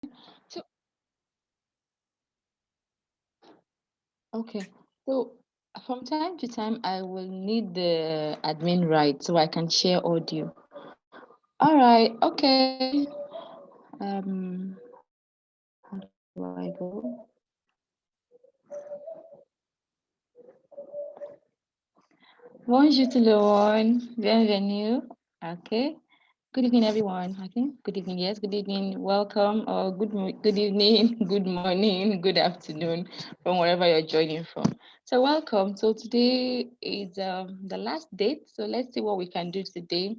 So, okay. So from time to time, I will need the admin right so I can share audio. All right. Okay. How do I go? Bonjour tout le monde. Bienvenue. Okay. Good evening, everyone. Okay. Good evening. Yes. Good evening. Welcome. Or good evening, good morning, good afternoon, from wherever you're joining from. So welcome. So today is the last date. So let's see what we can do today.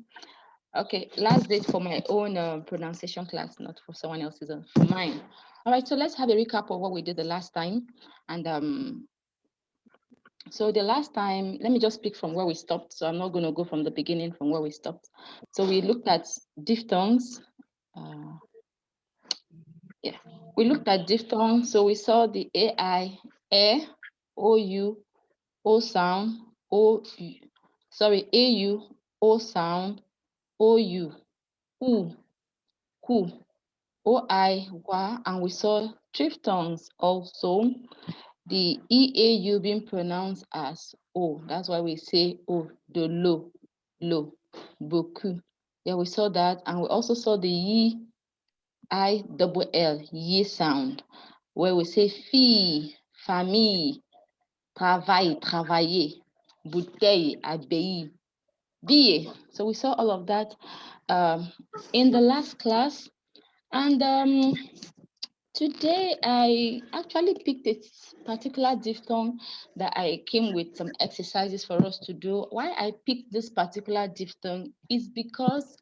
Okay. Last date for my own pronunciation class, not for someone else's. For mine. All right. So let's have a recap of what we did the last time, and so the last time, let me just speak from where we stopped. So I'm not going to go from the beginning from where we stopped. So we looked at diphthongs. Uh, yeah, we looked at diphthongs. So we saw the AI, A, OU, O sound, O, sorry, AU, O sound, OU, U, Ku, OI, Wa, and we saw diphthongs also. The EAU being pronounced as O. That's why we say O, the lo, beaucoup. Yeah, we saw that. And we also saw the Yi, I double L, Yi sound, where we say fille, famille, travail, travailler, bouteille, abbaye, billet. So we saw all of that in the last class. And today, I actually picked a particular diphthong that I came with some exercises for us to do. Why I picked this particular diphthong is because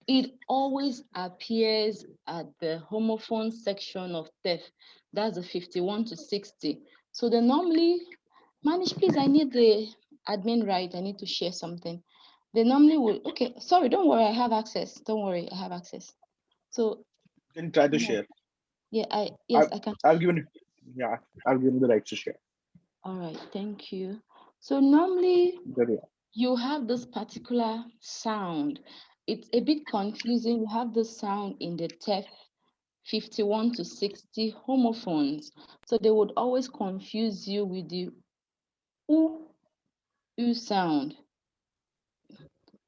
it always appears at the homophone section of TEF. That's the 51 to 60. So they normally, Manish, please, I need the admin right. I need to share something. They normally will, okay, sorry, don't worry, I have access. Don't worry, I have access. So, Then try to yeah, share. yes, I, I can. I've given, yeah, I've given the rights to share. All right, thank you. So normally There you are. you have this particular sound. It's a bit confusing. You have this sound in the TEF 51 to 60 homophones. So they would always confuse you with the U sound.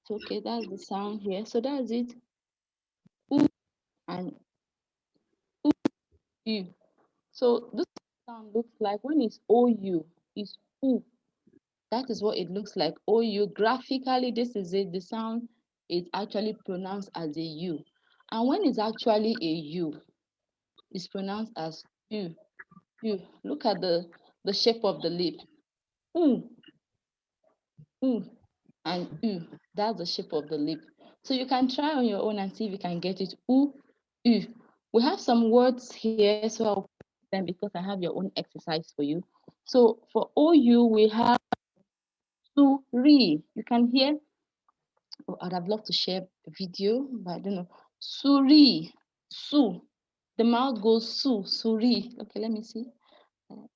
So, okay, that's the sound here. So that's it. U and U. So this sound looks like when it's OU, it's U. That is what it looks like. OU. Graphically, this is it. The sound is actually pronounced as a U. And when it's actually a U, it's pronounced as U. U. Look at the shape of the lip. U, U, and U. That's the shape of the lip. So you can try on your own and see if you can get it. U, U. We have some words here, so I'll put them because I have your own exercise for you. So for OU, we have to, re. You can hear. Oh, I'd have loved to share a video, but I don't know. Suri, su. The mouth goes su, suri. Okay, let me see.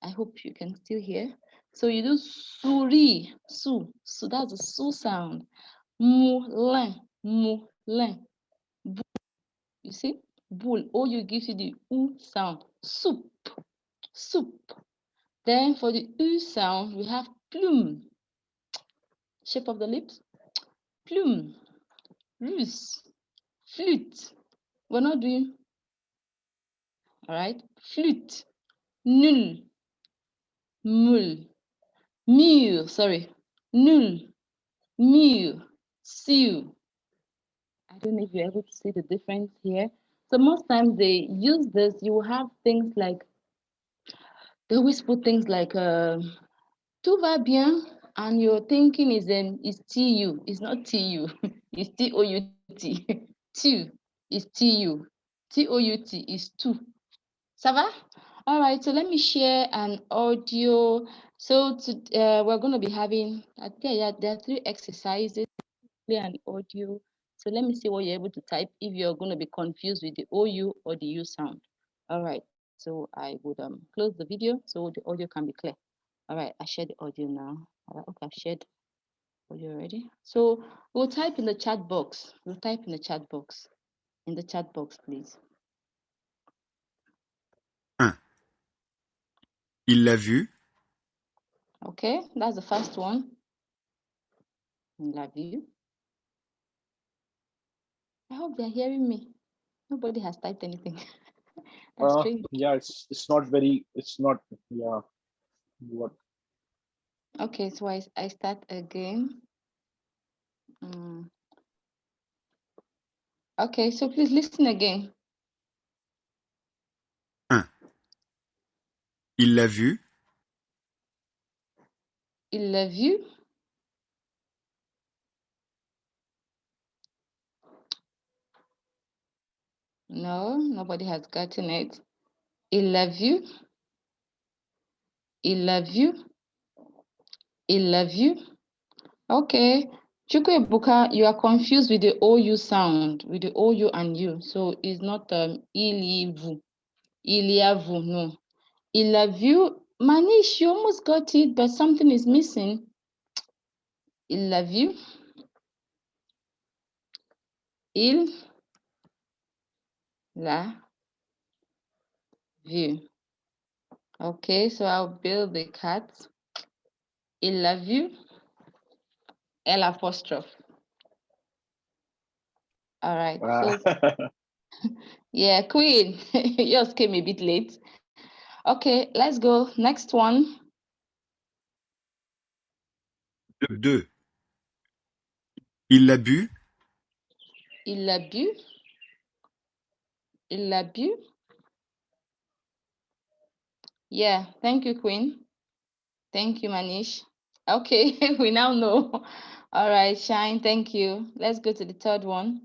I hope you can still hear. So you do suri, su. So that's the su sound. Moulin, moulin. You see? Bull. Or you give you the u sound. Soup, soup. Then for the u sound, we have plume. Shape of the lips. Plume. Ruse. Flute. We're not doing, all right? Flute, nul, mule, mule, sorry, nul, mule, seal. I don't know if you're able to see the difference here. So most times they use this, you will have things like, they always put things like, tout va bien, and your thinking is TU, it's not TU, it's TOUT. Two is TU, TOUT is two. Ça va? All right, so let me share an audio. So we're going to be having, yeah, there are three exercises, play an audio. So let me see what you're able to type if you're going to be confused with the OU or the U sound. All right, so I would close the video so the audio can be clear. All right, I shared the audio now. All right, okay, I've shared audio already. So we'll type in the chat box. We'll type in the chat box. In the chat box, please. Il l'a vu. Okay, that's the first one. Il l'a vu. I hope they're hearing me. Nobody has typed anything. That's strange. Yeah, it's not very. It's not. Yeah. What? Okay, so I start again. Mm. Okay, so please listen again. 1. Il l'a vu. Il l'a vu. No, nobody has gotten it. Il l'a vu. Il l'a vu. Il l'a vu. Okay. Chukwuebuka, you are confused with the OU sound, with the OU and U. So it's not il vu. Il a vu, no. Il l'a vu. Manish, you almost got it, but something is missing. Il l'a vu. Il l'a vu. Okay, so I'll build the cat. Il l'a vu. L apostrophe. All right. So yeah, Queen, yours came a bit late. Okay, let's go. Next one. 2. Il l'a bu. Il l'a bu. Il l'a bu. Yeah, thank you, Queen. Thank you, Manish. Okay, we now know. All right, Shine, thank you. Let's go to the third one.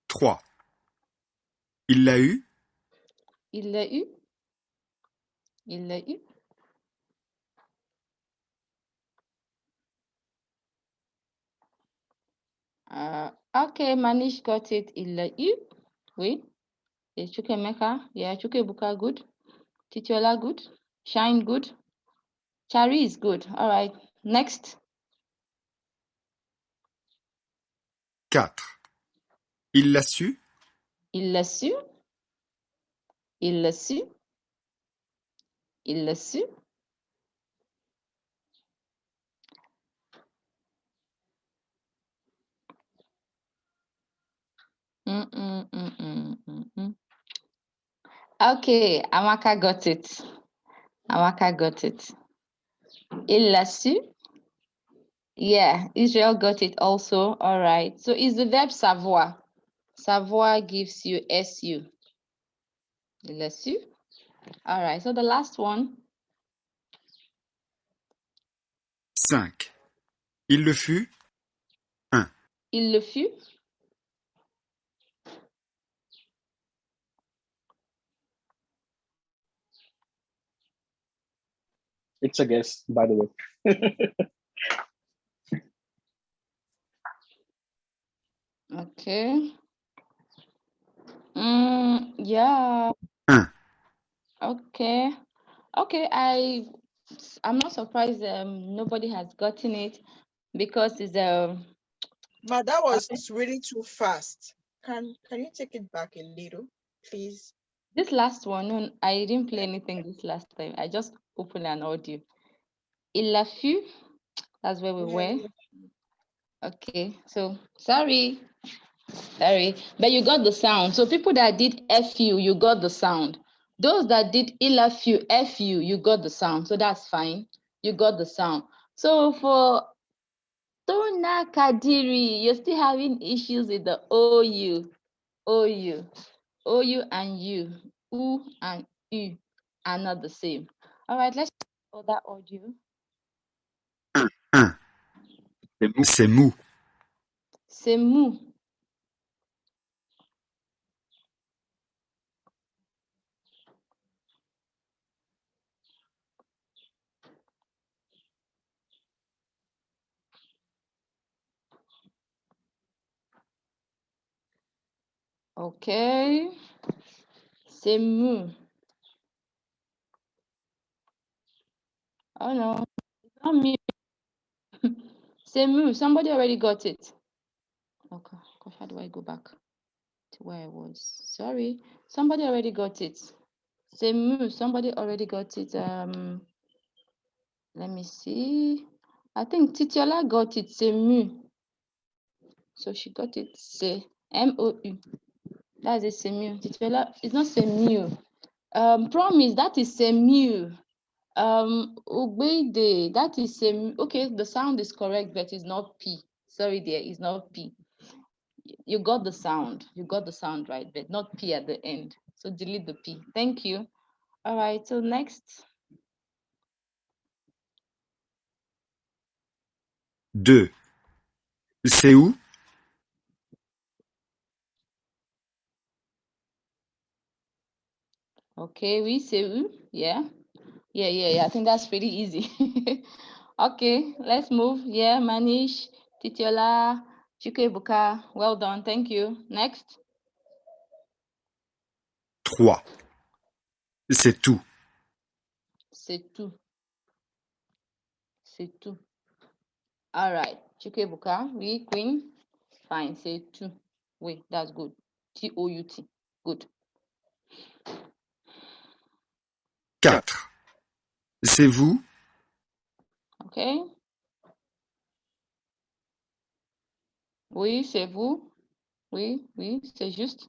3. Il l'a eu. Il l'a eu. Il l'a eu. Okay, Manish got it. Il l'a eu. Oui. Is Chukemeka? Yeah, Chukebuka good. Titiola good. Shine good. Chari is good. All right. Next. 4. Il l'a su. Il l'a su. Il l'a su. Il l'a su. Okay, Amaka got it. Amaka got it. Il l'a su. Yeah, Israel got it also. All right. So is the verb savoir. Savoir gives you SU. Il l'a su. All right. So the last one. 5. Il le fut. 1. Il le fut. It's a guess, by the way. Okay. Yeah. 1. Okay. Okay. I'm not surprised nobody has gotten it because it's Ma, that was really too fast. Can you take it back a little, please? this last one. No, I didn't play anything this last time. I just opened an audio. Il l'a fut. That's where we were. Okay. So sorry. But you got the sound. So people that did FU, you got the sound. Those that did ILAFU, FU, you got the sound. So that's fine. You got the sound. So for Tona Kadiri, you're still having issues with the OU, OU, OU and U and U are not the same. All right, let's check other audio. 1. C'est mou. C'est mou. Okay. C'est mou. Oh no, it's not me. C'est mou. Somebody already got it. Okay. Gosh, how do I go back? where I was. Sorry, somebody already got it. Semu, somebody already got it. Let me see. I think Titiola got it. Semu. So she got it. Se M-O-U. That's a Semu. Titiola, it's not Semu. Promise, that is Semu. Ugbede, that is Semu. Okay, the sound is correct, but it's not P. Sorry, there is not P. You got the sound. You got the sound right, but not P at the end. So delete the P. Thank you. All right, so next. 2. C'est où? Okay, we say, yeah. I think that's pretty easy. Okay, let's move. Yeah, Manish, Titiola, Chikebuka. Well done. Thank you. Next. 3. C'est tout. C'est tout. C'est tout. All right. Chikebuka, we, Queen. Fine. C'est tout. Wait, that's good. T-O-U-T. Good. 4. C'est vous? Okay. Oui, c'est vous. Oui, c'est juste.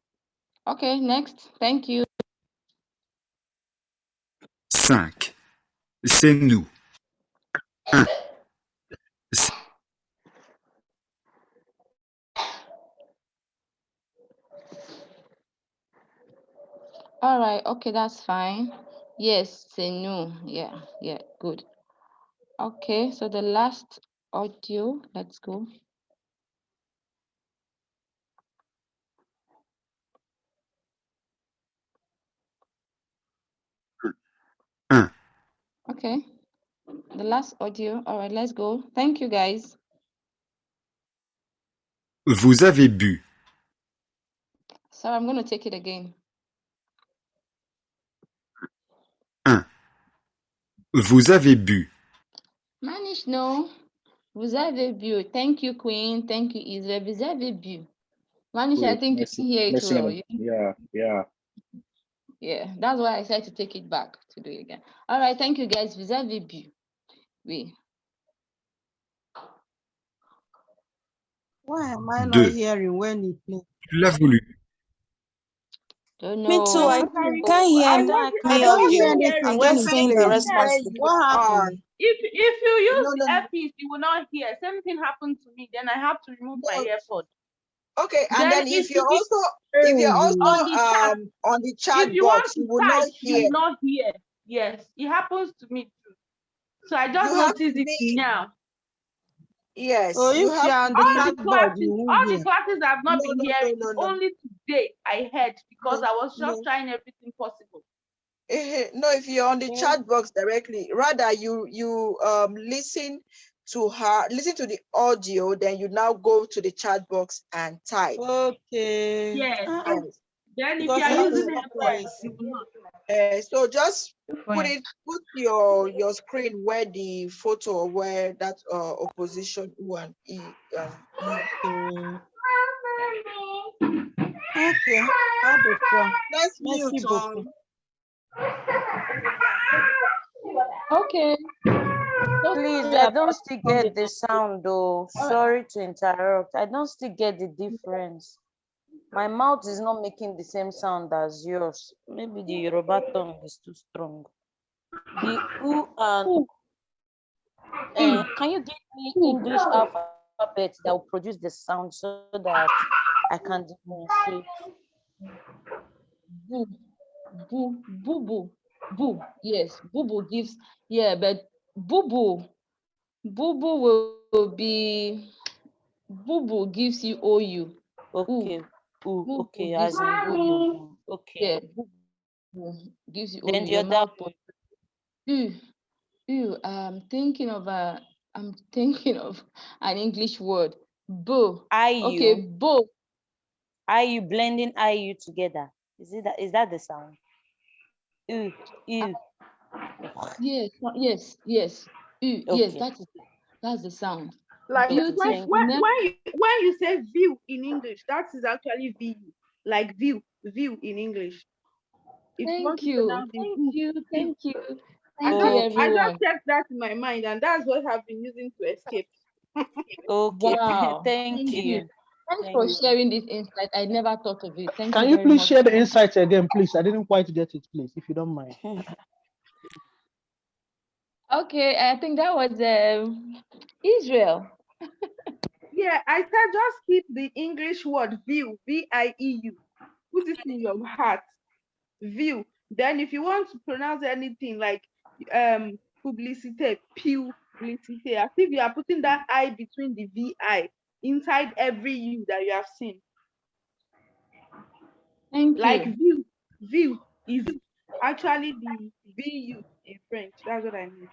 Okay, next. Thank you. 5. C'est nous. 1. All right. Okay, that's fine. Yes, c'est nous. Yeah, good. Okay, so the last audio, let's go. Un. Okay, the last audio. All right, let's go. Thank you, guys. Vous avez bu. So I'm going to take it again. 1. Vous avez bu. Manish, no. Vous avez bu. Thank you, Queen. Thank you, Israel. Vous avez bu. Manish, I Good. think you Merci. can hear it Merci, well. madame. Yeah. Yeah, that's why I said to take it back to do it again. All right, thank you, guys. Vous avez bu. Oui. Why am I not 2. hearing when you play? Tu l'as voulu. Don't Me know. too. I can't hear I any don't of hear you. anything I'm when just you seeing play. the You response said to you. what happened? If you use No, the no, earpiece, you will not hear. Same thing happened to me. Then I have to remove my no. earpod. Okay, and Then then if you're also on the chat, on the chat if you want box, to you will not type, you hear. will not hear. Yes, it happens to me too. So I just You have noticed to it be now. yes. So You if have you're to on the All be the chat board, classes, you won't all the hear. classes I've not no been no hearing. no no no Only today I heard because no I was just no. trying everything possible. No, if you're on the Okay. chat box directly, rather you listen to the audio, then you now go to the chat box and type. Okay. Yes. Yes. Then if you Because are I have using to AirPods, place. you will not. So just Fine. put your screen where the photo or where that opposition one Okay. Okay. I'll be sure. let's Merci mute beaucoup. Okay. So Please, sorry I about don't still the get the sound though. All right. Sorry to interrupt. I don't still get the difference. My mouth is not making the same sound as yours. Maybe the Yoruba tongue is too strong. The U and can you give me English alphabet that will produce the sound so that I can differentiate? Boo, boo, boo, boo, boo. Yes, boo boo gives. Yeah, but boo boo will be. Boo boo gives you OU. Okay. Ooh, Boo okay, boo gives as you in OU. boo. Okay. Yeah, boo boo gives you OU. Then the Your other mouth. I'm thinking of an English word. Boo. Okay, IU. boo. IU blending IU together. Is that the sound? U. Yes. Yes, Okay. that's the sound. Like Okay, Beauty. thank you. when you say view in English, that is actually VU. like view in English. If you want Thank to you. pronounce the Thank view, you. view. Thank you. I Thank you, just I Okay. just everyone. kept that in my mind, and that's what I've been using to escape. Okay. Wow. Thank Thank you. you. Thanks for Thank you. sharing this insight. I never thought of it. Thank you Can you very please much. share the insights again, please? I didn't quite get it, please, if you don't mind. Okay, I think that was Israel. Yeah, I said just keep the English word view, VIEU. Put it in your heart. View. Then if you want to pronounce anything like publicité, publicité, as if you are putting that I between the VI inside every U that you have seen. Thank Like you. view is actually the VU in French. That's what I mean.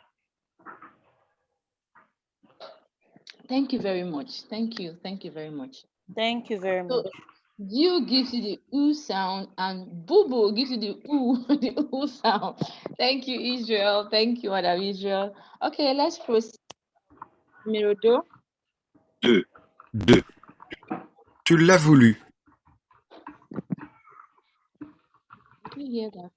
Thank you very much. Thank you. Thank you very much. Thank you very So much. you gives you the oo sound and boo boo gives you the oo, the oo sound. Thank you, Israel. Thank you, Madam Israel. Okay, let's proceed. Mirodo. Deux. Deux. Tu l'as voulu. Did you hear that?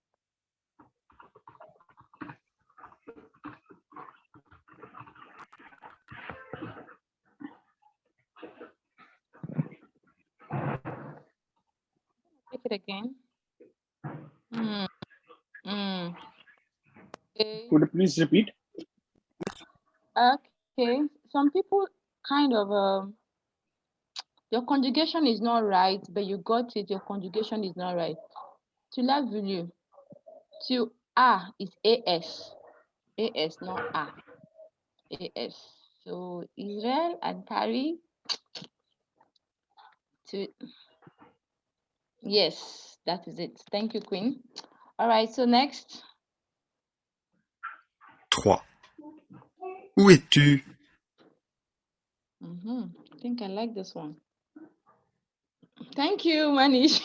Take it again. Mm, okay. Could you please repeat? Okay. Some people kind of your conjugation is not right, but you got it. Your conjugation is not right. To love you. To A is AS. AS, not A. AS. So Israel and Tari to yes, that is it. Thank you, Queen. All right, so next. Trois. Où es-tu? I think I like this one. Thank you, Manish.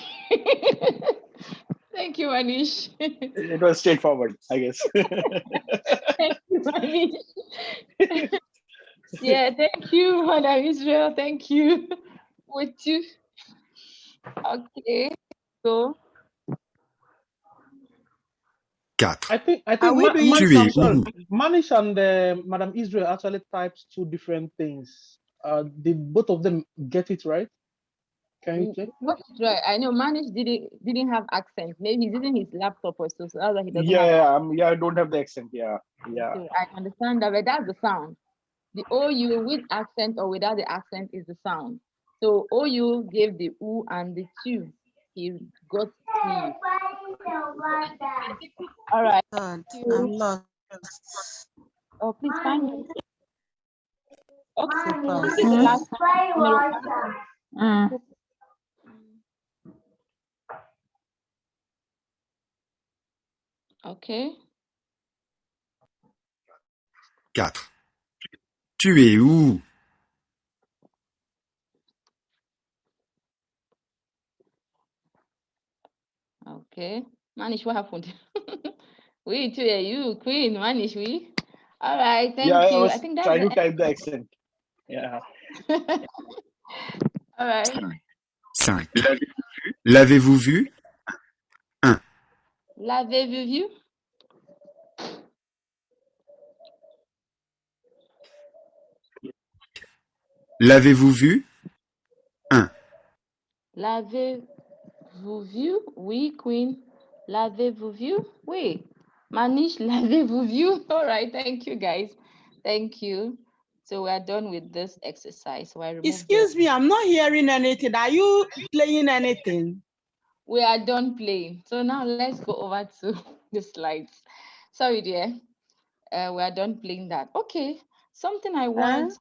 Thank you, Manish. It was straightforward, I guess. Thank you, Manish. Yeah, thank you, Madam Israel. Thank you. With you. Okay, so Quatre. I think Are we doing Tu es où? Manish and Madam Israel actually types two different things. Did both of them get it right? Can you check? what is right? I know Manish didn't have accent. Maybe he's using his laptop or so that's why he doesn't have Yeah, accent. yeah, I don't have the accent. Yeah, yeah. So I understand that, but that's the sound. The OU with accent or without the accent is the sound. So OU gave the U and the two. He got T. All right. God, So, I'm lost. oh, please find me. Okay. Super. This is the last time. Okay. Quatre. Tu es où? Okay. Manish, what happened? We too, you, Queen, Manish, we. All right, Yeah, thank I you. I was think that's trying the to type the accent. Yeah. end. All right. Cinq. L'avez-vous vu? Un. L'avez-vous vu? L'avez-vous vu? Un. L'avez-vous vu? Oui, Queen. L'avez-vous vu? Oui. Manish, l'avez-vous vu? All right, thank you, guys. Thank you. So we're done with this exercise. So I remove Excuse me, I'm not hearing anything. Are you playing anything? We are done playing. So now let's go over to the slides. Sorry, dear. We are done playing that. Okay. Something I want.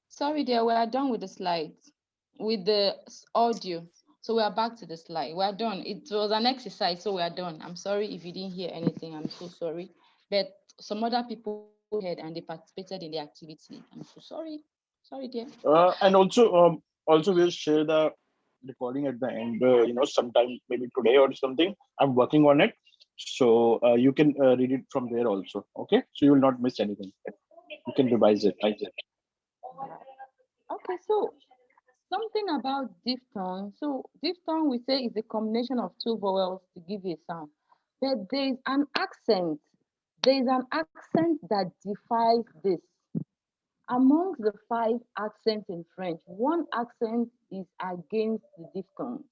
Sorry, dear. We are done with the slides, with the audio. So we are back to the slide. We are done. It was an exercise, so we are done. I'm sorry if you didn't hear anything. I'm so sorry. But some other people heard and they participated in the activity. I'm so sorry. Sorry, dear. And also we'll share the recording at the end. Sometime maybe today or something. I'm working on it, so you can read it from there also. Okay, so you will not miss anything. You can revise it. Okay, so Something about diphthong. So diphthong we say is a combination of two vowels to give you a sound. But there is an accent. There is an accent that defies this. Amongst the five accents in French, one accent is against the diphthongs.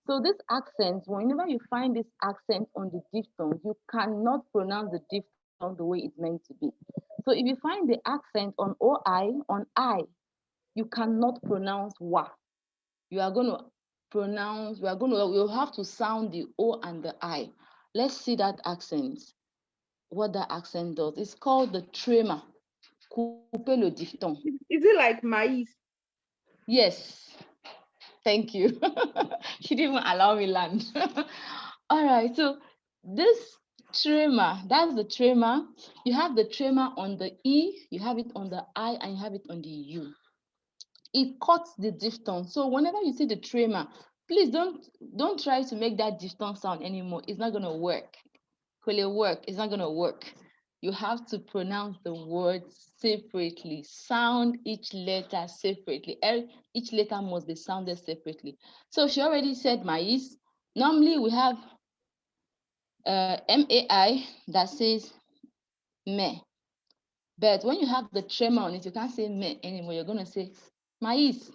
So this accent, whenever you find this accent on the diphthong, you cannot pronounce the diphthong the way it's meant to be. So if you find the accent on I, you cannot pronounce wa. You are going to you'll have to sound the O and the I. Let's see that accent, what that accent does. It's called the tremor. Couper le diphthong. Is it like maize? Yes, thank you. She didn't even allow me land. All right, so this tremor, that's the tremor. You have the tremor on the E, you have it on the I, and you have it on the U. It cuts the diphthong. So whenever you see the tremor, please don't try to make that diphthong sound anymore. It's not gonna work. Will it work? It's not gonna work. You have to pronounce the words separately. Sound each letter separately. Each letter must be sounded separately. So she already said maize. Normally we have MAI that says me. But when you have the tremor on it, you can't say me anymore. You're gonna say maize.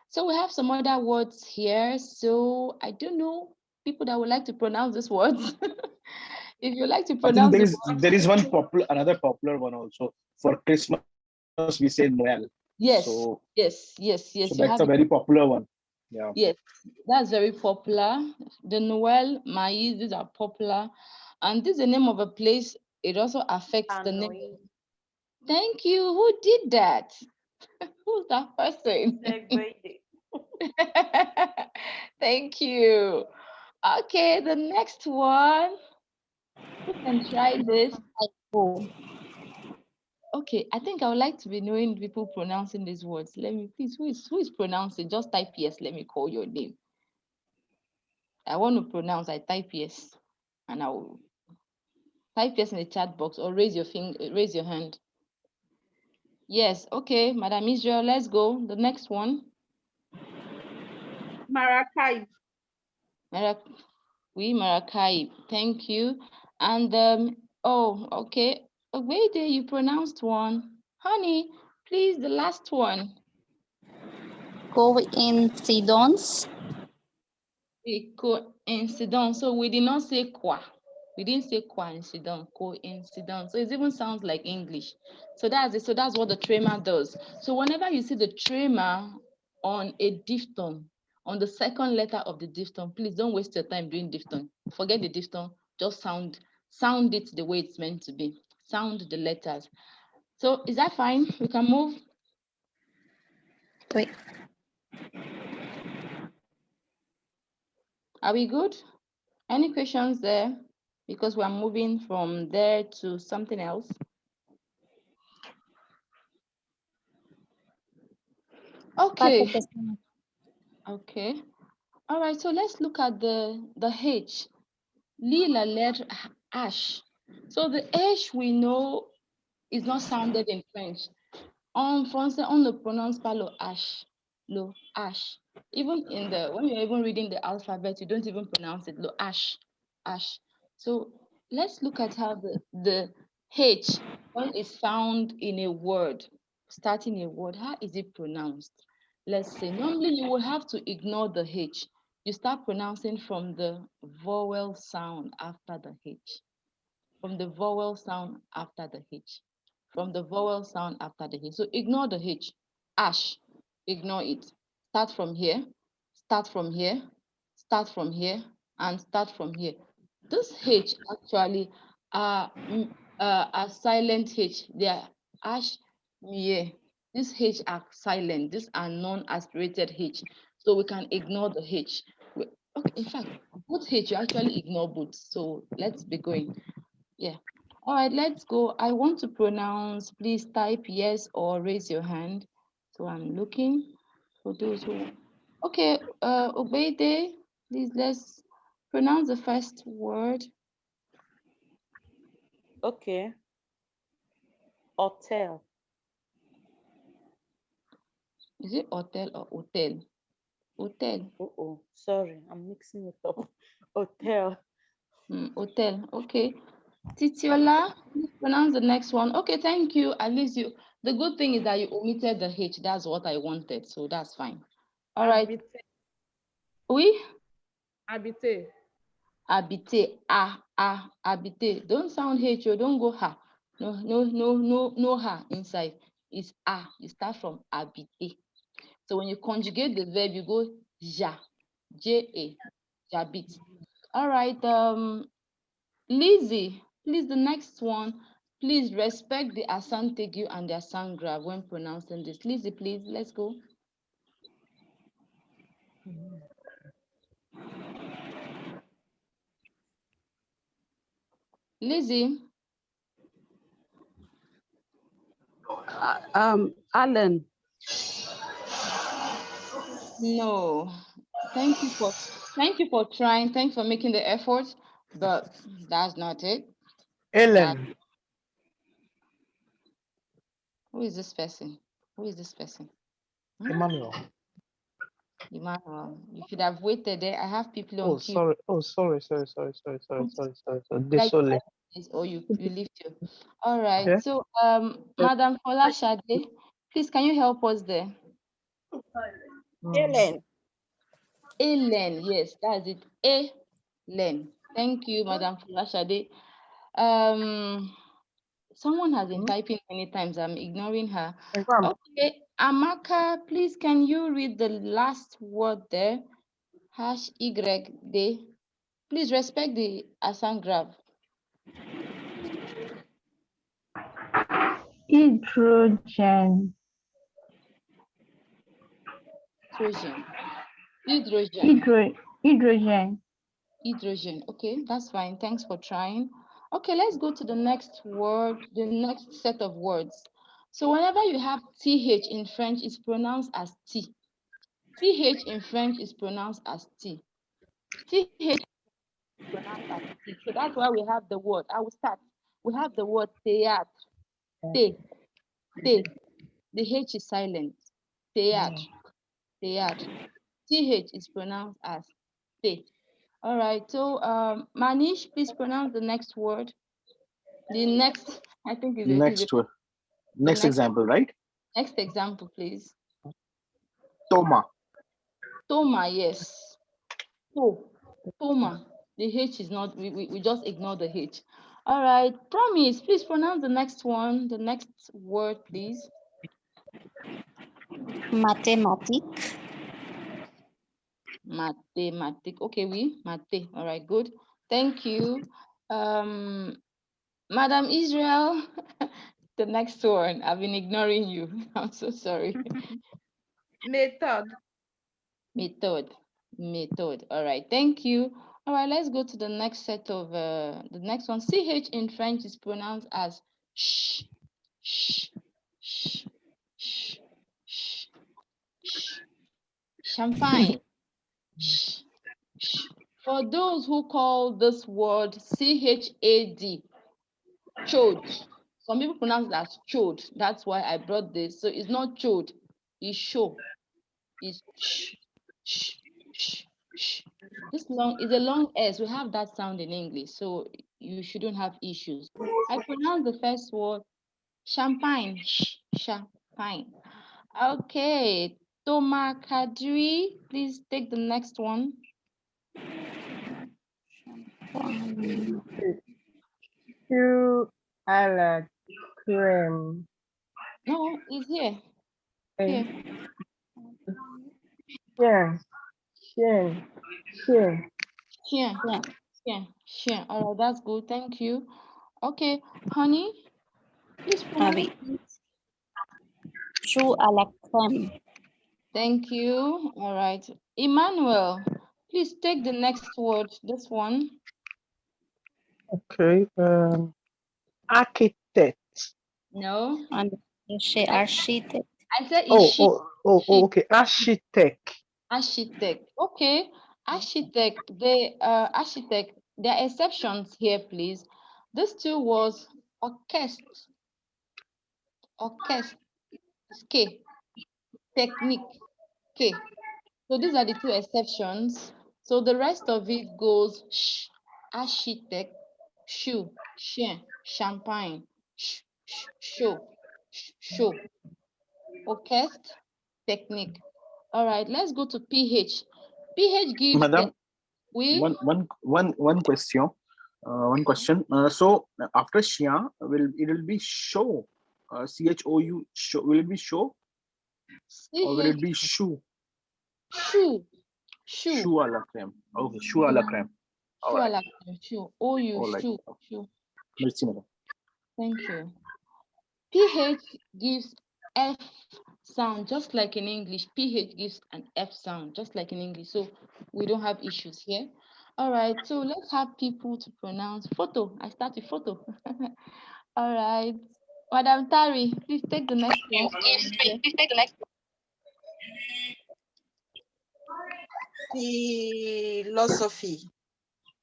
So we have some other words here. So I don't know people that would like to pronounce these words. If you like to I think pronounce the words, there is one another popular one also. For Christmas we say Noel. So yes, yes, yes, so yes. You that's have a it. very popular one. Yeah. Yes, that's very popular. The Noel, Maize, these are popular. And this is the name of a place. It also affects the name. Annoying. Thank you. Who did that? Who's that person? Segue. Thank you. Okay, the next one. Who can try this? Oh, Okay, I think I would like to be knowing people pronouncing these words. Let me please, who is pronouncing? Just type yes. Let me call your name. I want to pronounce. I type yes, and I will type yes in the chat box or raise your hand. Yes, okay, Madam Israel, let's go. The next one. Maracay. Mara- Oui, Marakai. Thank you. And oh, okay. Wait there, you pronounced one. Honey, please, the last one. coincidence. Coincidence. So we did not say qua. We didn't say coincidence, coincidence. So it even sounds like English. So that's it. So that's what the tremor does. So whenever you see the tremor on a diphthong, on the second letter of the diphthong, please don't waste your time doing diphthong. Forget the diphthong. Just sound it the way it's meant to be. Sound the letters. So is that fine? We can move. Wait, Are we good? Any questions there? Because we're moving from there to something else. qualquer Okay. questão. Okay. All right. So let's look at the H. Lis la lettre H. So the H we know is not sounded in French. En français, on ne prononce pas le H. Le H. Even when you're even reading the alphabet, you don't even pronounce it. Le H. H. So let's look at how the H, when it's found in a word, starting a word, how is it pronounced? Let's say, normally you will have to ignore the H. You start pronouncing from the vowel sound after the H. From the vowel sound after the H. From the vowel sound after the H. So ignore the H. Ash. Ignore it. Start from here. Start from here. Start from here. And start from here. This H actually are silent H. They are ash, mie. These H are silent. These are non-aspirated H. So we can ignore the H. Okay, in fact, both H, you actually ignore both. So let's be going. Yeah. All right, let's go. I want to pronounce. Please type yes or raise your hand. So I'm looking for those who. Okay, Obede, please let's pronounce the first word. Okay. Hotel. Is it hotel or hotel? Hotel. Oh, sorry, I'm mixing it up. Hotel. Hotel. Okay. Titiola, please pronounce the next one. Okay, thank you. At least you. The good thing is that you omitted the H. That's what I wanted, so that's fine. All right. Habité. Oui. Habité. Habité. Habité. Don't sound H. You don't go ha. No ha inside. It's a. You start from habité. So when you conjugate the verb, you go ja. J-A. Jabit. All right. Lizzie, please, the next one. Please respect the accent aigu and the accent grave when pronouncing this. Lizzie, please, let's go. Lizzie. Allen. No. Thank you for trying. Thanks for making the effort, but that's not it. Ellen. Who is this person? Who is this person? Emmanuel. Emmanuel. You should have waited there. I have people on Oh, queue. sorry. Oh, sorry. Désolé. Or you lift you. All right. Yeah. So, Madam Folashade, please, can you help us there? Ellen. Elen, yes, that's it. Elen. Thank you, Madam Folashade. Someone has been typing many times. I'm ignoring her. Okay, Amaka, please, can you read the last word there? #YD. Please respect the asangraph. Hydrogen. Hydrogen. Hydrogen. Hydrogen. Hydrogen. Okay, that's fine. Thanks for trying. Okay, let's go to the next word, the next set of words. So whenever you have TH in French, it's pronounced as T. TH in French is pronounced as T. TH is pronounced as T. So that's why we have the word. I will start. We have the word théâtre. T. T. The H is silent. Théâtre. Théâtre. TH is pronounced as T. All right. So Manish, please pronounce the next word. The next, I think is Next one. the Next example, right? next example, please. Toma. Toma, yes. Toma. The H is not, we just ignore the H. All right. Promise, please pronounce the next one, the next word, please. Mathématique. Mathématique. Okay, oui, mathé. All right, good. Thank you. Madam Israel, the next one. I've been ignoring you. I'm so sorry. Method. Method. All right, thank you. All right, let's go to the next set of the next one. CH in French is pronounced as sh, sh, sh, sh, sh, sh. Champagne. Sh, sh. For those who call this word CHAD, chode. Some people pronounce it as chode. That's why I brought this. So it's not chode, it's show. It's sh, sh, sh, sh. This long is a long S. We have that sound in English, so you shouldn't have issues. I pronounce the first word champagne. Champagne. Okay. Toma Kadri, please take the next one. Cream. No, it's here. Here. Yeah. Here. Here. All right, that's good. Thank you. Okay, honey, please pronounce. Chou à la crème. Thank you. All right. Emmanuel, please take the next word, this one. Okay. Architect. No. And architect. I said is she. Okay. Architect. Architect. Okay. Architect. Architect. There are exceptions here, please. This two was orchestra. Orchestra. K. technique. Okay. So these are the two exceptions. So the rest of it goes architect, shoe, chien, champagne, show, show, orchestre, technique. All right, let's go to PH. PH gives the Madam, we one question. One question. So after Shia, will be show? CHOU show, will it be show or will it CH be shoe? shoe, shoe, Shoe a la crème. Okay, shoe a la crème. All shoe à right. la shoe. OU All right. shoe, shoe. Merci, madam. Thank you. PH gives F sound just like in English. PH gives an F sound just like in English. So we don't have issues here. All right. So let's have people to pronounce photo. I start with photo. All right. Madam Tari, please take the next one. Philosophy.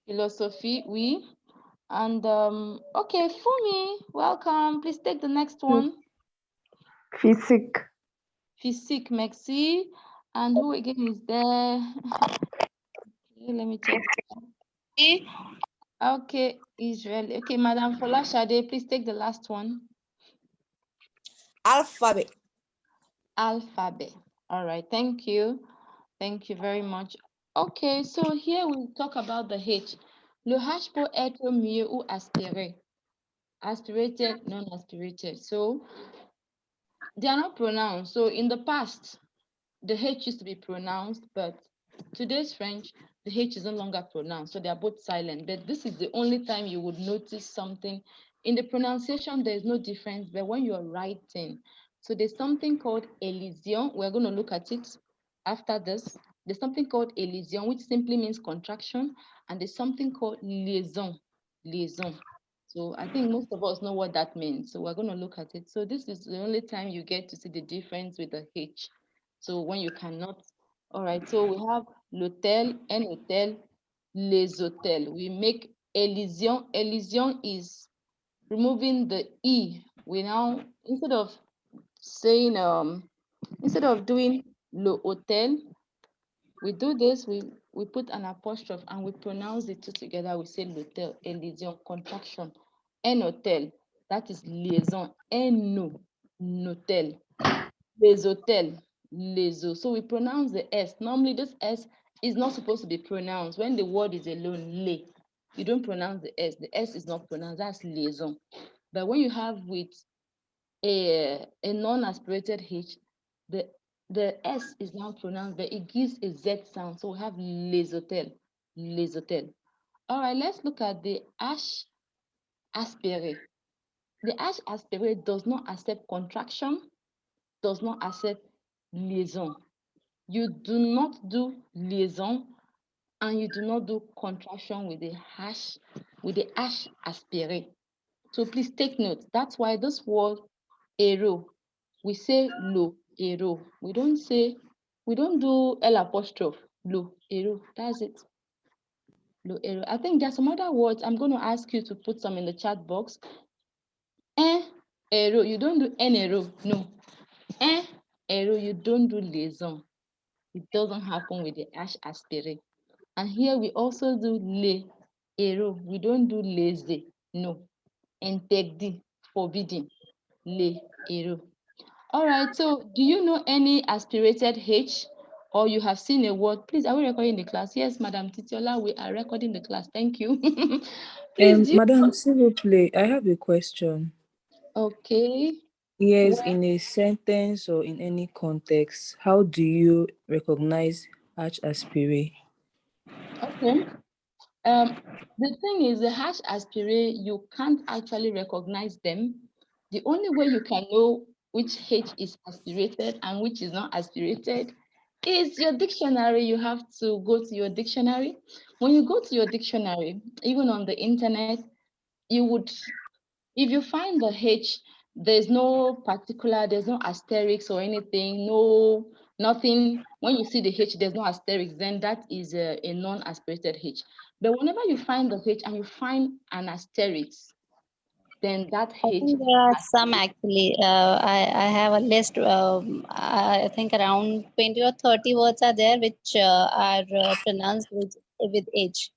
Philosophy, we. And okay, Fumi, welcome. Please take the next one. Physique. Physique, merci. And who again is there? Okay, let me check. Okay, Israel. Okay, Madam Fola Shade, please take the last one. Alphabet. Alphabet. All right, thank you. Thank you very much. Okay, so here we talk about the H. Le H peut être mieux ou aspiré. Aspirated, non-aspirated. So they are not pronounced. So in the past, the H used to be pronounced, but today's French, the H is no longer pronounced. So they are both silent. But this is the only time you would notice something. In the pronunciation, there's no difference, but when you're writing, so there's something called elision. We're going to look at it after this. There's something called elision, which simply means contraction, and there's something called liaison. Liaison. So I think most of us know what that means. So we're going to look at it. So this is the only time you get to see the difference with the H. So when you cannot, all right. So we have l'hôtel, un hôtel, les hôtels. We make elision. Elision is removing the E. We now, instead of saying, instead of doing le hôtel, we do this, we put an apostrophe and we pronounce the two together. We say l'hôtel, elision, contraction. Un hôtel, that is liaison. Un nous, hôtel. Les hôtels, les eaux. So we pronounce the S. Normally, this S is not supposed to be pronounced. When the word is alone, les, you don't pronounce the S. The S is not pronounced. That's liaison. But when you have with a non-aspirated H, the S is now pronounced, but it gives a Z sound. So we have les hôtels, les hôtels. All right, let's look at the H aspiré. The H aspiré does not accept contraction, does not accept liaison. You do not do liaison and you do not do contraction with the H aspiré. So please take note. That's why this word hero, we say lo hero. We don't do L apostrophe, lo hero. That's it. Lo hero. I think there's some other words. I'm going to ask you to put some in the chat box. Hero. You don't do en hero. No. Hero. You don't do liaison. It doesn't happen with the H aspirate. And here we also do le, hero. We don't do lazy, no. Interdit, forbidden, le, hero. All right, so do you know any aspirated H or you have seen a word? Please, are we recording the class? Yes, Madam Titiola, we are recording the class. Thank you. Please, do you Madam, s'il vous plaît, I have a question. Okay. Yes, Well, in a sentence or in any context, how do you recognize H aspirate? okay. The thing is, the H aspirate, you can't actually recognize them. The only way you can know which H is aspirated and which is not aspirated is your dictionary. You have to go to your dictionary. When you go to your dictionary, even on the internet, you would, if you find the H, there's no asterisk or anything, nothing. When you see the H, there's no asterisk, then that is a non-aspirated H. But whenever you find the H and you find an asterisk, then that I H think is there are some aspirated. actually. I have a list. I think around 20 or 30 words are there which are pronounced with H.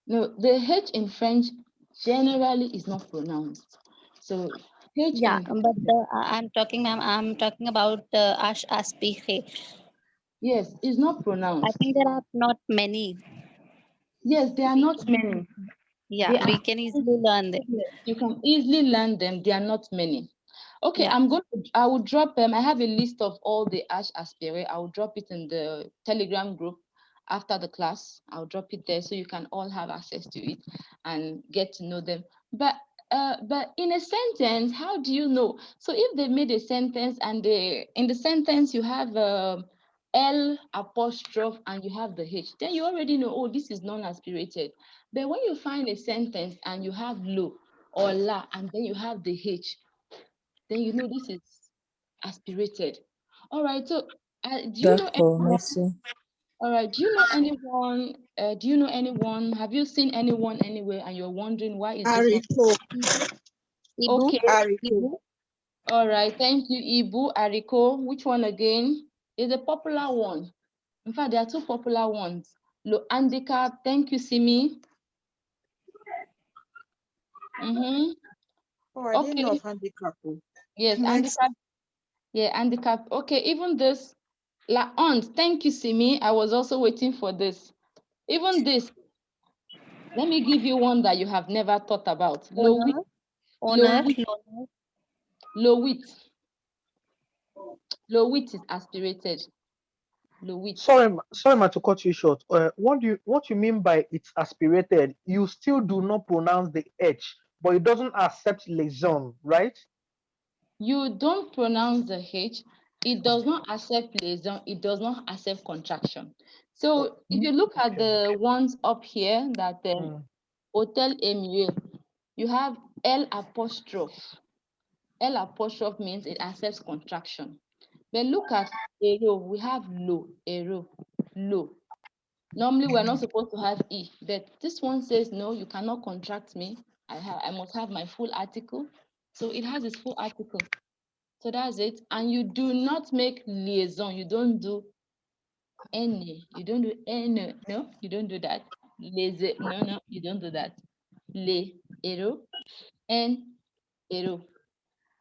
No, the H in French generally is not pronounced. So H Yeah, in but I'm talking, ma'am. I'm talking about aspire. yes, is not I pronounced. think there are not many. Yes, there are We not can, many. yeah, They we are can easily learn them. you can easily learn them. There are not many. Okay, Yeah. I will drop them. I have a list of all the Ash aspirate. I will drop it in the Telegram group after the class. I'll drop it there so you can all have access to it and get to know them. But in a sentence, how do you know? So if they made a sentence and in the sentence you have L apostrophe and you have the H, then you already know, oh, this is non-aspirated. But when you find a sentence and you have lo or la and then you have the H, then you know this is aspirated. All right. So, do you know D'accord, anyone? merci. All right. Do you know anyone? Do you know anyone? Have you seen anyone anywhere, and you're wondering why is this one? Ariko. Ibu, Okay. Ariko. Ibu, All right. Thank you, Ibu Ariko. Which one again? Is a popular one. In fact, there are two popular ones. Lo handicap. Thank you, Simi. Mm-hmm. Oh, I didn't know Okay. of handicap. Yes, Next. handicap. Yeah, handicap. Okay. Even this. La aunt. Thank you, Simi. I was also waiting for this. Even this, let me give you one that you have never thought about. Lowit, owner, owner, lowit, loner. lowit. Lowit is aspirated. Lowit. Sorry, ma, to cut you short. What you mean by it's aspirated? You still do not pronounce the H, but it doesn't accept liaison, right? You don't pronounce the H. It does not accept liaison. It does not accept contraction. Oh, So if you look at okay. the ones up here that Mm. hotel MUA, you have L apostrophe. L apostrophe means it accepts contraction. Then look at ero. We have low, ero, low. Normally, we're not supposed to have E, but this one says, no, you cannot contract me. I must have my full article. So it has its full article. So that's it. And you do not make liaison. You don't do any. You don't do any. No, you don't do that. Lazy. No, you don't do that. Le, ero, en, ero.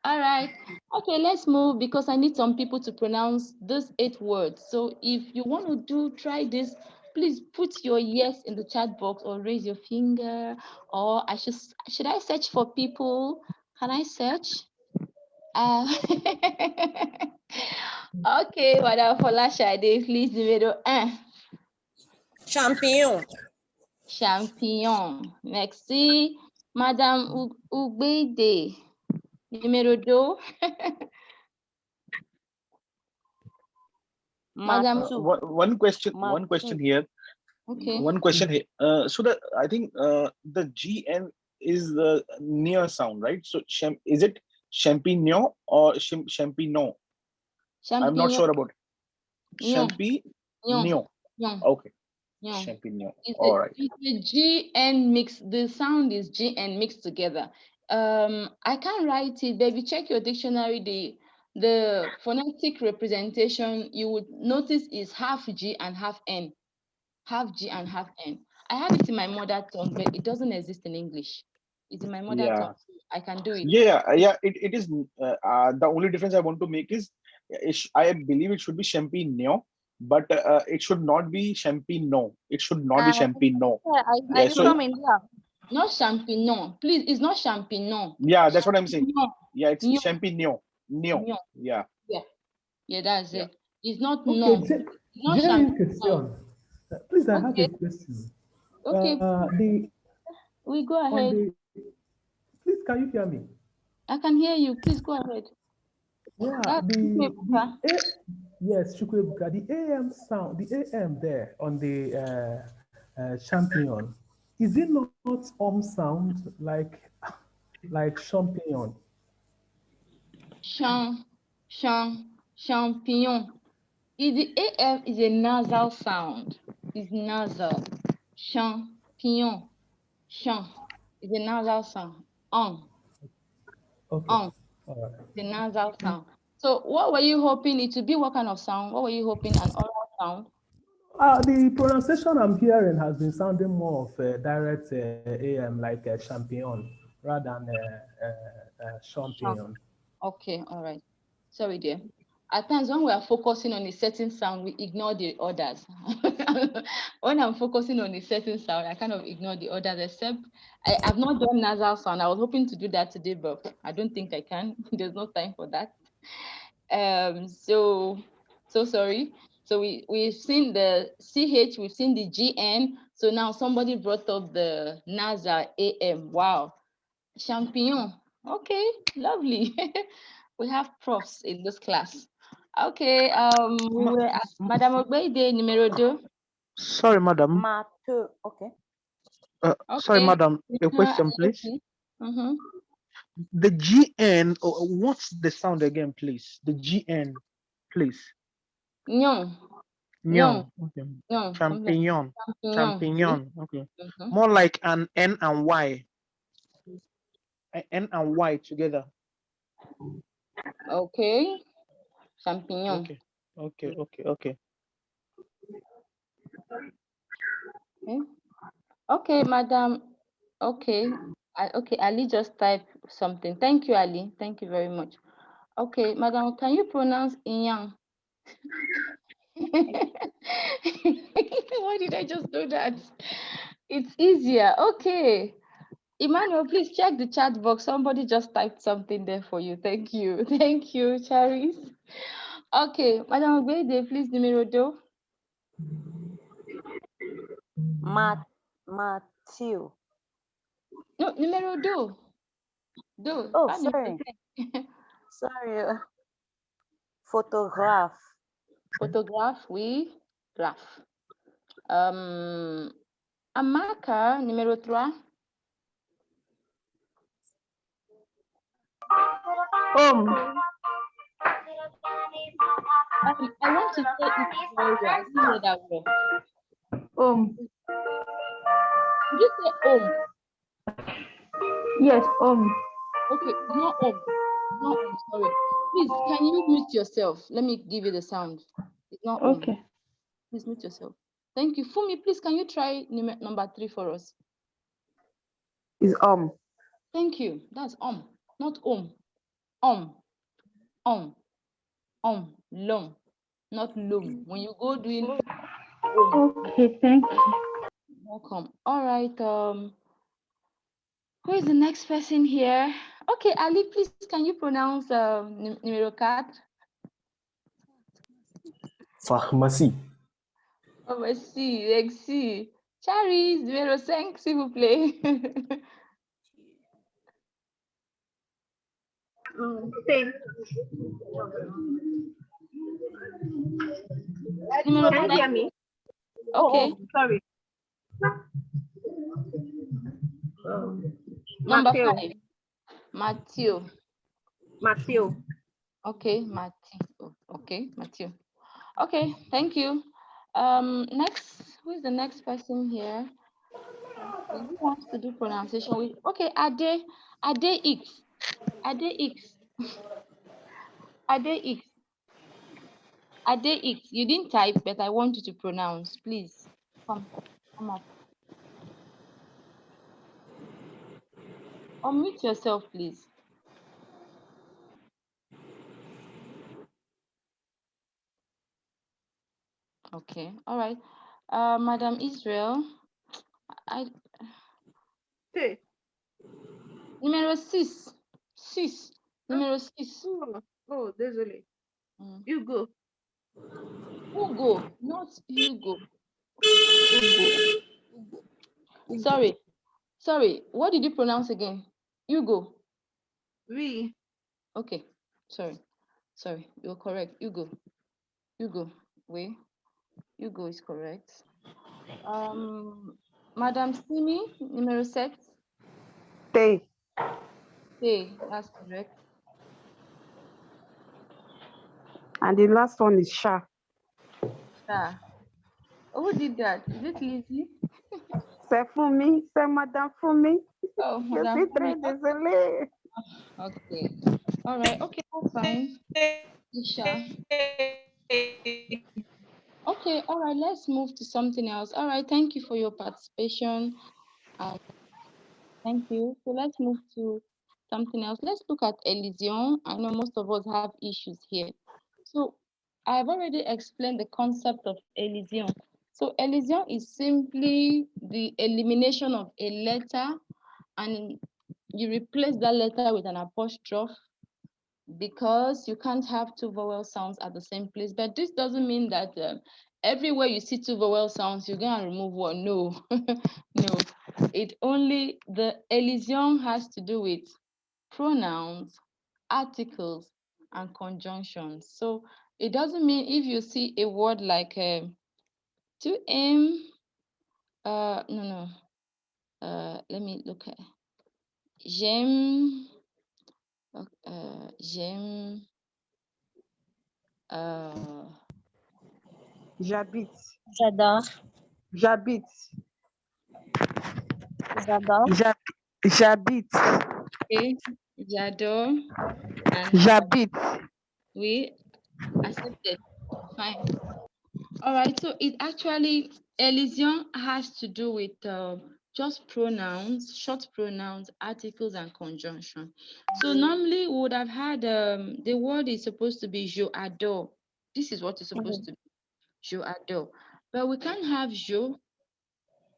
All right. Okay, let's move because I need some people to pronounce these 8 words. So if you want to try this, please put your yes in the chat box or raise your finger. Or should I search for people? Can I search? Okay, Madam Folashade, please numéro 1. Champignon. Champignon. Merci. Madame Ugbede, numéro 2. Madame, Matu, One question. One Matu. question here. okay. One question here. So I think the GN is the near sound, right? So is it champignon or champignon? I'm not Champignon. sure about Nyon. champignon. Nyon. Okay, Nyon. champignon. It's All right. a G N mix. The sound is G N mixed together. I can't write it, but if you check your dictionary, the phonetic representation you would notice is half G and half N. Half G and half N. I have it in my mother tongue, but it doesn't exist in English. It's in my mother tongue. Yeah. I can do it. Yeah. It is. The only difference I want to make is, I believe it should be champignon, but it should not be champignon. It should not be champignon. Are Yeah. you So from India? Not champignon. Please, it's not champignon. yeah, that's what I'm saying. Champignon. Yeah, it's Nyon. champignon. Nyon. Nyon. Yeah. Yeah. Yeah, that's Yeah. it. It's not Okay, non. Not j'ai une champignon. question. Please, I have Okay. a question. Okay. The We go on ahead. the Please, can you hear me? I can hear you. Please go ahead. Yeah, That's the A, yes, Chukwuebuka, the AM sound, the AM there on the champion, is it not sound like champignon? champignon. The AF is a nasal sound. It's nasal. Champignon. Champ. It's a nasal sound. Okay. On. All right. The nasal sound. So what were you hoping it to be? What kind of sound? What were you hoping? An oral sound? The pronunciation I'm hearing has been sounding more of a direct AM, like a champion, rather than a Sharp. champion. Okay, all right. Sorry, dear. At times when we are focusing on a certain sound, we ignore the others. When I'm focusing on a certain sound, I kind of ignore the others, except I've not done nasal sound. I was hoping to do that today, but I don't think I can. There's no time for that. So sorry. So we've seen the CH, we've seen the GN. So now somebody brought up the nasal AM. Wow. Champignon. Okay, lovely. We have profs in this class. Okay, we were at Madame Ogbeide, numero 2. Sorry, madam. Mato. Okay. Sorry, Okay. madam. A question, please. Mm-hmm. The GN, what's the sound again, please? The GN, please. Nyon. Nyon. Nyon. Okay. Nyon. Something like Champignon. champignon. Oui. Champignon. Okay. Mm-hmm. More like an N and Y. N and Y together. Okay. Champignon. Okay. Okay. Okay. Okay. Okay. Okay, madam. Okay. Okay, Ali just type something. Thank you, Ali. Thank you very much. Okay, madam, can you pronounce Inyang? Why did I just do that? It's easier. Okay. Emmanuel, please check the chat box. Somebody just typed something there for you. Thank you. Thank you, Charis. Okay, Madam Obede, please, numero 2. Matthew. No, numero 2. Do. Oh, Pas numero sorry. 5. Sorry. Photograph. Photographe, oui. Graph. Amaka, numero 3. I want to say it very well. I didn't hear that well. Did you say Yes, Okay, not Not sorry. Please, can you mute yourself? Let me give you the sound. It's not Okay. Please mute yourself. Thank you. Fumi, please, can you try number 3 for us? Is Thank you. That's not Um, long, not loom. When you go doing Okay, thank you. welcome. All right. Who is the next person here? Okay, Ali, please, can you pronounce numero 4? Pharmacie. Merci. Charis, numéro 5, s'il vous plaît. Same. Numéro Can you 5. hear me? Okay. Sorry. Number Matthew. 5. Matthew. Matthew. Okay, Matthew. Okay, Matthew. Okay, thank you. Next, who is the next person here? Okay, who wants to do pronunciation? Okay, Ade X. Ade X. Ade X. Ade X. You didn't type, but I want you to pronounce. Please, come up. Unmute yourself, please. Okay, all right. Madam Israel, Hey. Numéro 6. 6. Numéro 6. Oh, désolé. Hugo. Hugo, not Hugo. Hugo. Sorry. What did you pronounce again? Hugo. Oui. Okay. Sorry. You're correct. Hugo. Wait. Hugo is correct. Madam Simi, numéro 7. Tay. Hey, that's correct. And the last one is Sha. Sha. Who did that? Is it Lizzie? C'est Fumi. C'est Madame Fumi. Oh, Je Madam suis très Fumi. désolée. Okay. All right. Okay, that's fine. Isha. Okay. All right. Let's move to something else. All right. Thank you for your participation. And thank you. So let's move to something else. Let's look at elision. I know most of us have issues here. So I've already explained the concept of elision. So elision is simply the elimination of a letter, and you replace that letter with an apostrophe, because you can't have two vowel sounds at the same place. But this doesn't mean that everywhere you see two vowel sounds, you're going to remove one. No, no. It only, the elision has to do with pronouns, articles, and conjunctions. So it doesn't mean if you see a word like to aim, no, no. Let me look at j'aime, j'aime, uh, J'habite. J'adore. J'habite. J'adore. J'habite. okay, j'adore, and J'habite. we accepted. Fine. All right. So it actually, elision has to do with just pronouns, short pronouns, articles, and conjunction. So normally we would have had the word is supposed to be je adore. This is what it's supposed to be, je adore. But we can't have je,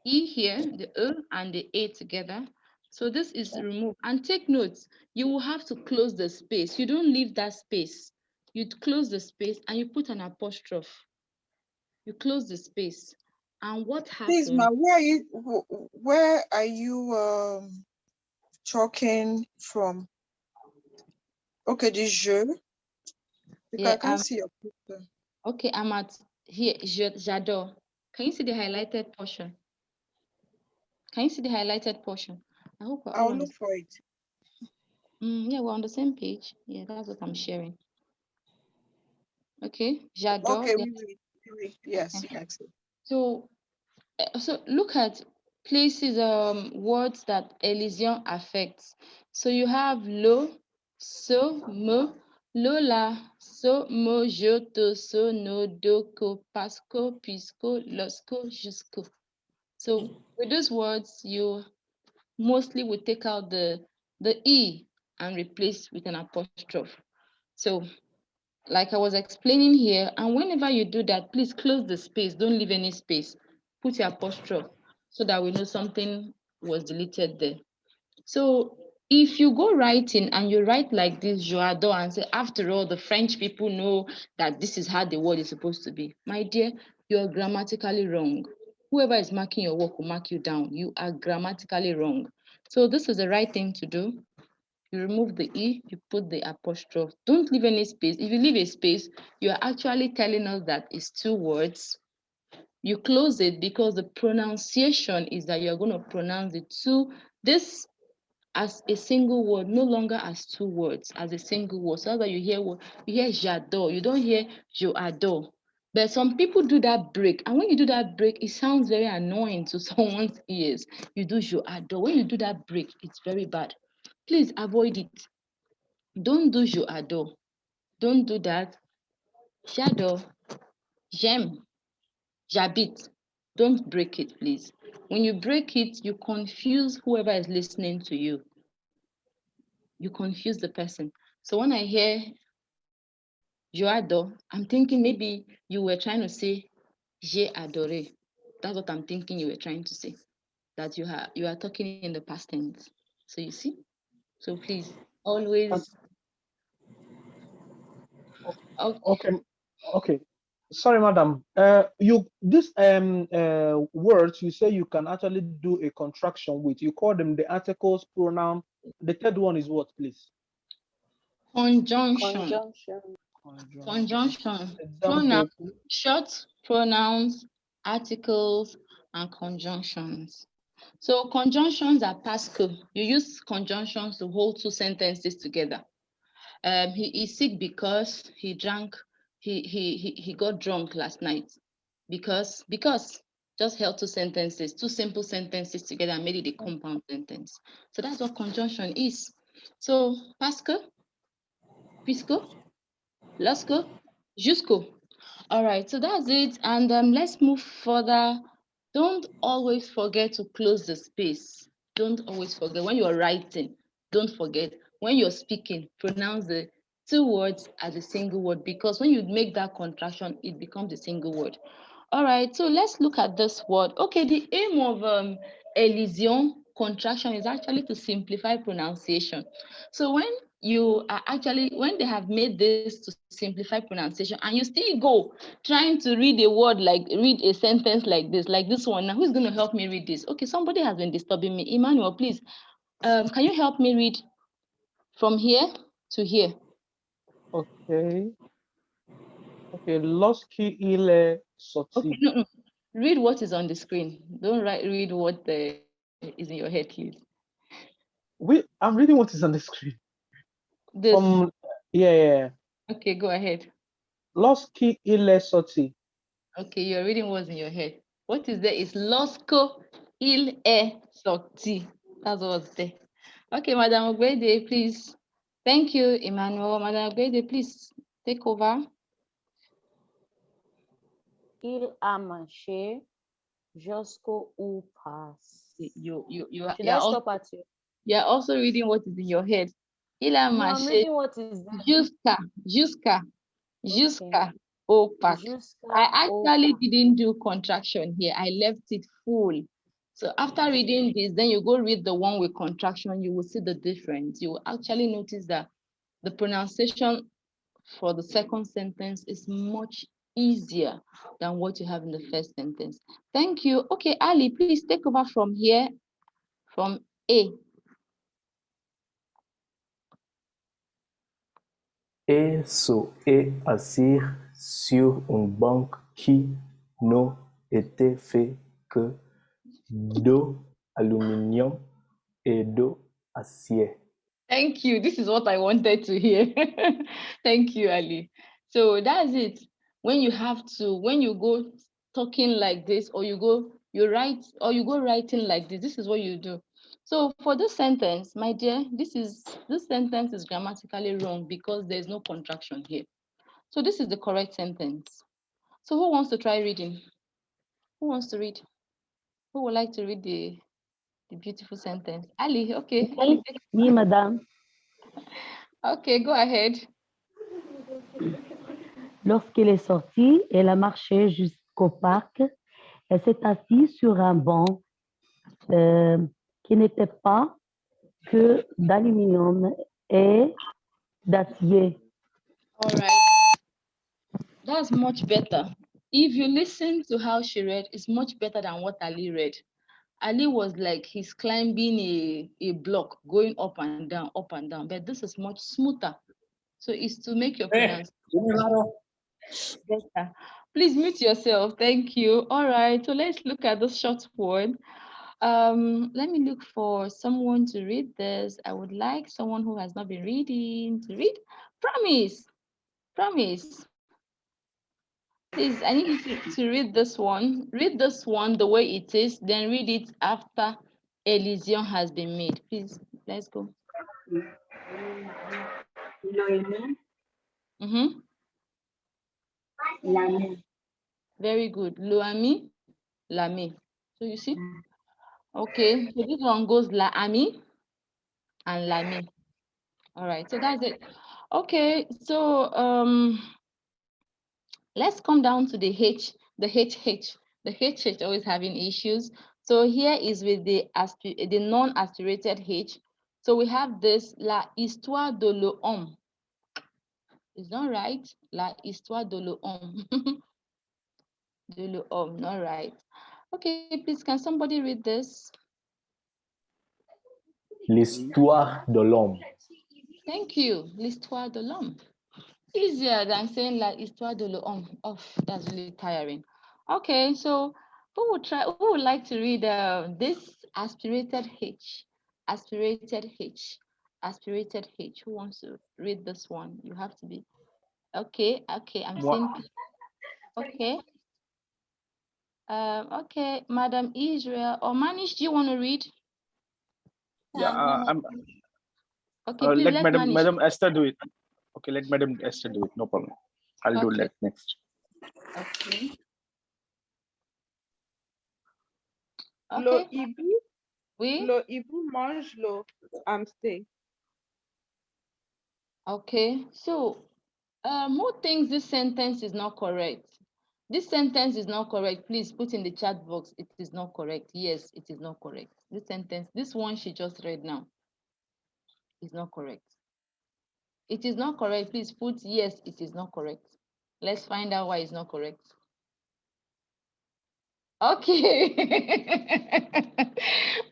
e here, the and the a together. So this is removed. And take notes, you will have to close the space. You don't leave that space. You close the space and you put an apostrophe. You close the space. And what Please, ma, happens? where are you talking from? Okay, the je. Because Yeah, I can't see your picture. okay, I'm at here, j'adore. Can you see the highlighted portion? Can you see the highlighted portion? I hope we're all I'll on the look for it. yeah, we're on the same page. Yeah, that's what I'm sharing. Okay, Okay, j'adore. yes, Okay. yes. So look at places, words that elision affects. So you have lo, so, mo, lola, so, mo, je, to, so, no, do, ko, pasco, pisco, losco, jusco. So with those words, you mostly would take out the e and replace with an apostrophe. So like I was explaining here, and whenever you do that, please close the space. Don't leave any space. Put your apostrophe so that we know something was deleted there. So if you go writing and you write like this, Joado, and say, after all, the French people know that this is how the word is supposed to be. My dear, you're grammatically wrong. Whoever is marking your work will mark you down. You are grammatically wrong. So this is the right thing to do. You remove the E, you put the apostrophe. Don't leave any space. If you leave a space, you are actually telling us that it's two words. You close it because the pronunciation is that you're going to pronounce the two, this as a single word, no longer as two words, as a single word. So that's why you hear j'adore, you don't hear je adore. But some people do that break, and when you do that break, it sounds very annoying to someone's ears. You do je adore. When you do that break, it's very bad. Please avoid it. Don't do je adore. Don't do that. J'adore, j'aime, j'habite. Don't break it, please. When you break it, you confuse whoever is listening to you. You confuse the person. So when I hear je adore, I'm thinking maybe you were trying to say j'ai adoré. That's what I'm thinking you were trying to say. That you are talking in the past tense. So you see? So please Um, always okay. okay, okay. Sorry, madam. You this words you say you can actually do a contraction with. You call them the articles, pronoun. The third one is what, please? Conjunction. Conjunction. Conjunction. Conjunction. Pronoun, Example. short pronouns, articles, and conjunctions. So conjunctions are Pascal. You use conjunctions to hold two sentences together. He is sick because he drank, he got drunk last night. Because. Just held two sentences, two simple sentences together and made it a compound sentence. So that's what conjunction is. So, parce que, puisque, lorsque, jusqu'au. All right, so that's it. And let's move further. Don't always forget to close the space. Don't always forget when you're writing. Don't forget when you're speaking, pronounce the two words as a single word, because when you make that contraction, it becomes a single word. All right, so let's look at this word. Okay, the aim of elision contraction is actually to simplify pronunciation. So when you are actually, when they have made this to simplify pronunciation and you still go trying to read a word, like read a sentence like this one, now who's going to help me read this? Okay, somebody has been disturbing me. Emmanuel, please, can you help me read from here to here? Okay. Okay. Lorsqu'il est Okay, sorti. no. Read what is on the screen. Don't read what is in your head, please. I'm reading what is on the screen. This. Yeah. Okay, go ahead. Lorsqu'il est sorti. Okay, you're reading what's in your head. What is there is lorsque il est sorti. That's what's there. Okay, Madam Ogbede, please. Thank you, Emmanuel. Madam Ogbede, please take over. Il a marché jusqu'au passe. Should I stop at you? You're also reading what is in your head. Il a No, I'm marché reading what is there. jusqu'à au parc. I actually didn't do contraction here. I left it full. So after reading this, then you go read the one with contraction, you will see the difference. You will actually notice that the pronunciation for the second sentence is much easier than what you have in the first sentence. Thank you. Okay, Ali, please take over from here, from A. Et est assis sur une banque qui n'a été fait que d'aluminium et d'acier. Thank you. This is what I wanted to hear. Thank you, Ali. So that's it. When you go talking like this, or you go writing like this is what you do. So for this sentence, my dear, this sentence is grammatically wrong because there's no contraction here. So this is the correct sentence. So who wants to try reading? Who wants to read? Who would like to read the beautiful sentence? Ali, okay. Ali, Me, madame. Okay, go ahead. Lorsqu'elle est sortie, elle a marché jusqu'au parc. Elle s'est assise sur un banc qui n'était pas que d'aluminium et d'acier. All right. That's much better. If you listen to how she read, it's much better than what Ali read. Ali was like he's climbing a block, going up and down, up and down. But this is much smoother. So it's to make your pronunciation better. Please mute yourself. Thank you. All right. So let's look at the short word. Let me look for someone to read this. I would like someone who has not been reading to read. Promise. Promise. Please, I need you to read this one. Read this one the way it is, then read it after elision has been made. Please, let's go. Mm-hmm. Very good. Loami, lami. So you see? Okay, so this one goes la ami and lami. All right, so that's it. Okay, so let's come down to the H, the HH. The HH always having issues. So here is with the non-aspirated H. So we have this la histoire de l'homme. Is that right? La histoire de l'homme. De l'homme, not right. Okay, please, can somebody read this? L'histoire de l'homme. Thank you. L'histoire de l'homme. Easier than saying la histoire de l'homme. Oh, that's really tiring. Okay, so who would like to read this aspirated H? Aspirated H. Aspirated H. Who wants to read this one? You have to be. Okay, I'm Moi. seeing. Okay. Okay, Madam Israel or Manish, do you want to read? Yeah, I'm. Okay, please Let let Manish. Madam Esther do it. Okay, let Madam Esther do it. No problem. I'll do Okay. that next. Okay. Lo Okay. ibu, Oui. lo ibu mange lo hamster. Okay. So, who thinks this sentence is not correct? This sentence is not correct. Please put in the chat box. It is not correct. Yes, it is not correct. This sentence, this one she just read now, is not correct. It is not correct. Please put yes, it is not correct. Let's find out why it's not correct. Okay.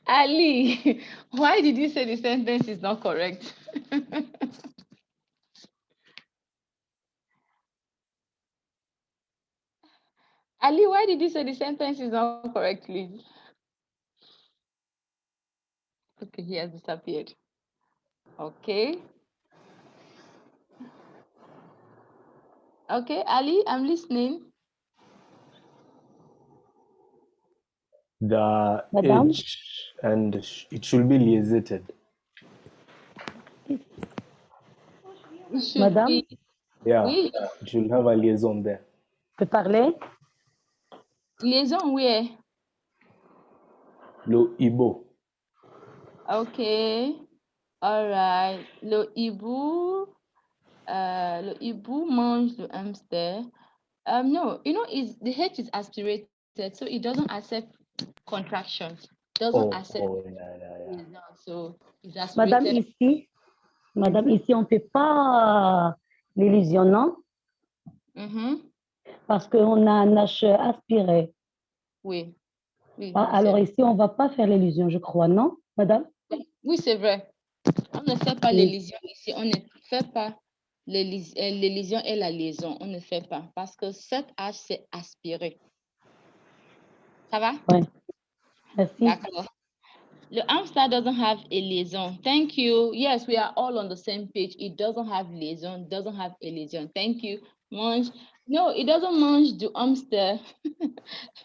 Ali, why did you say the sentence is not correct? Ali, why did you say the sentence is not correct, please? Okay, he has disappeared. Okay. Okay, Ali, I'm listening. The Madame, H and it should be liaised. It should Madame, be, Yeah, oui, it should have a liaison there. peut parler? liaison where? Lo Ibo. Okay. All right. Le hibou mange le hamster. No, is the H is aspirated, so it doesn't accept contractions. Doesn't accept Yeah. liaison, so it's Madame, aspirated. ici, on ne fait pas l'illusion, non? Mm-hmm. Parce qu'on a un H aspiré. Oui, oui, Ah, oui, alors ici, on ne va pas faire l'illusion, je crois, non, madame? oui, c'est vrai. On ne fait pas l'élision ici. On ne fait pas l'élision et la liaison. On ne fait pas parce que cette H, c'est aspiré. Ça va? Oui. Merci. D'accord. The hamster doesn't have a liaison. Thank you. Yes, we are all on the same page. It doesn't have liaison, doesn't have a liaison. Thank you. Mange. No, it doesn't mange the hamster.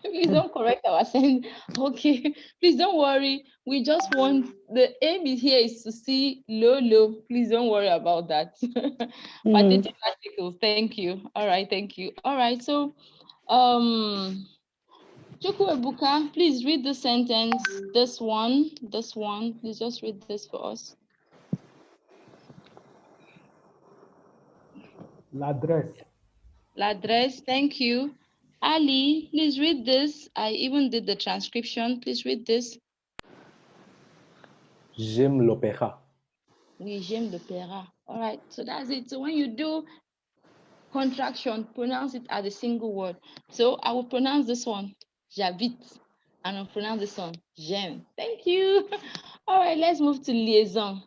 Please don't correct our saying. Okay, please don't worry. We just want the aim is here is to see low. Please don't worry about that. Pathetic articles. Thank you. All right, thank you. All right, so Chukwuebuka, please read the sentence. This one. Please just read this for us. L'adresse. L'adresse, thank you. Ali, please read this. I even did the transcription. Please read this. J'aime l'opéra. Oui, j'aime l'opéra. All right, so that's it. So when you do contraction, pronounce it as a single word. So I will pronounce this one, j'habite, and I'll pronounce this one, j'aime. Thank you. All right, let's move to liaison.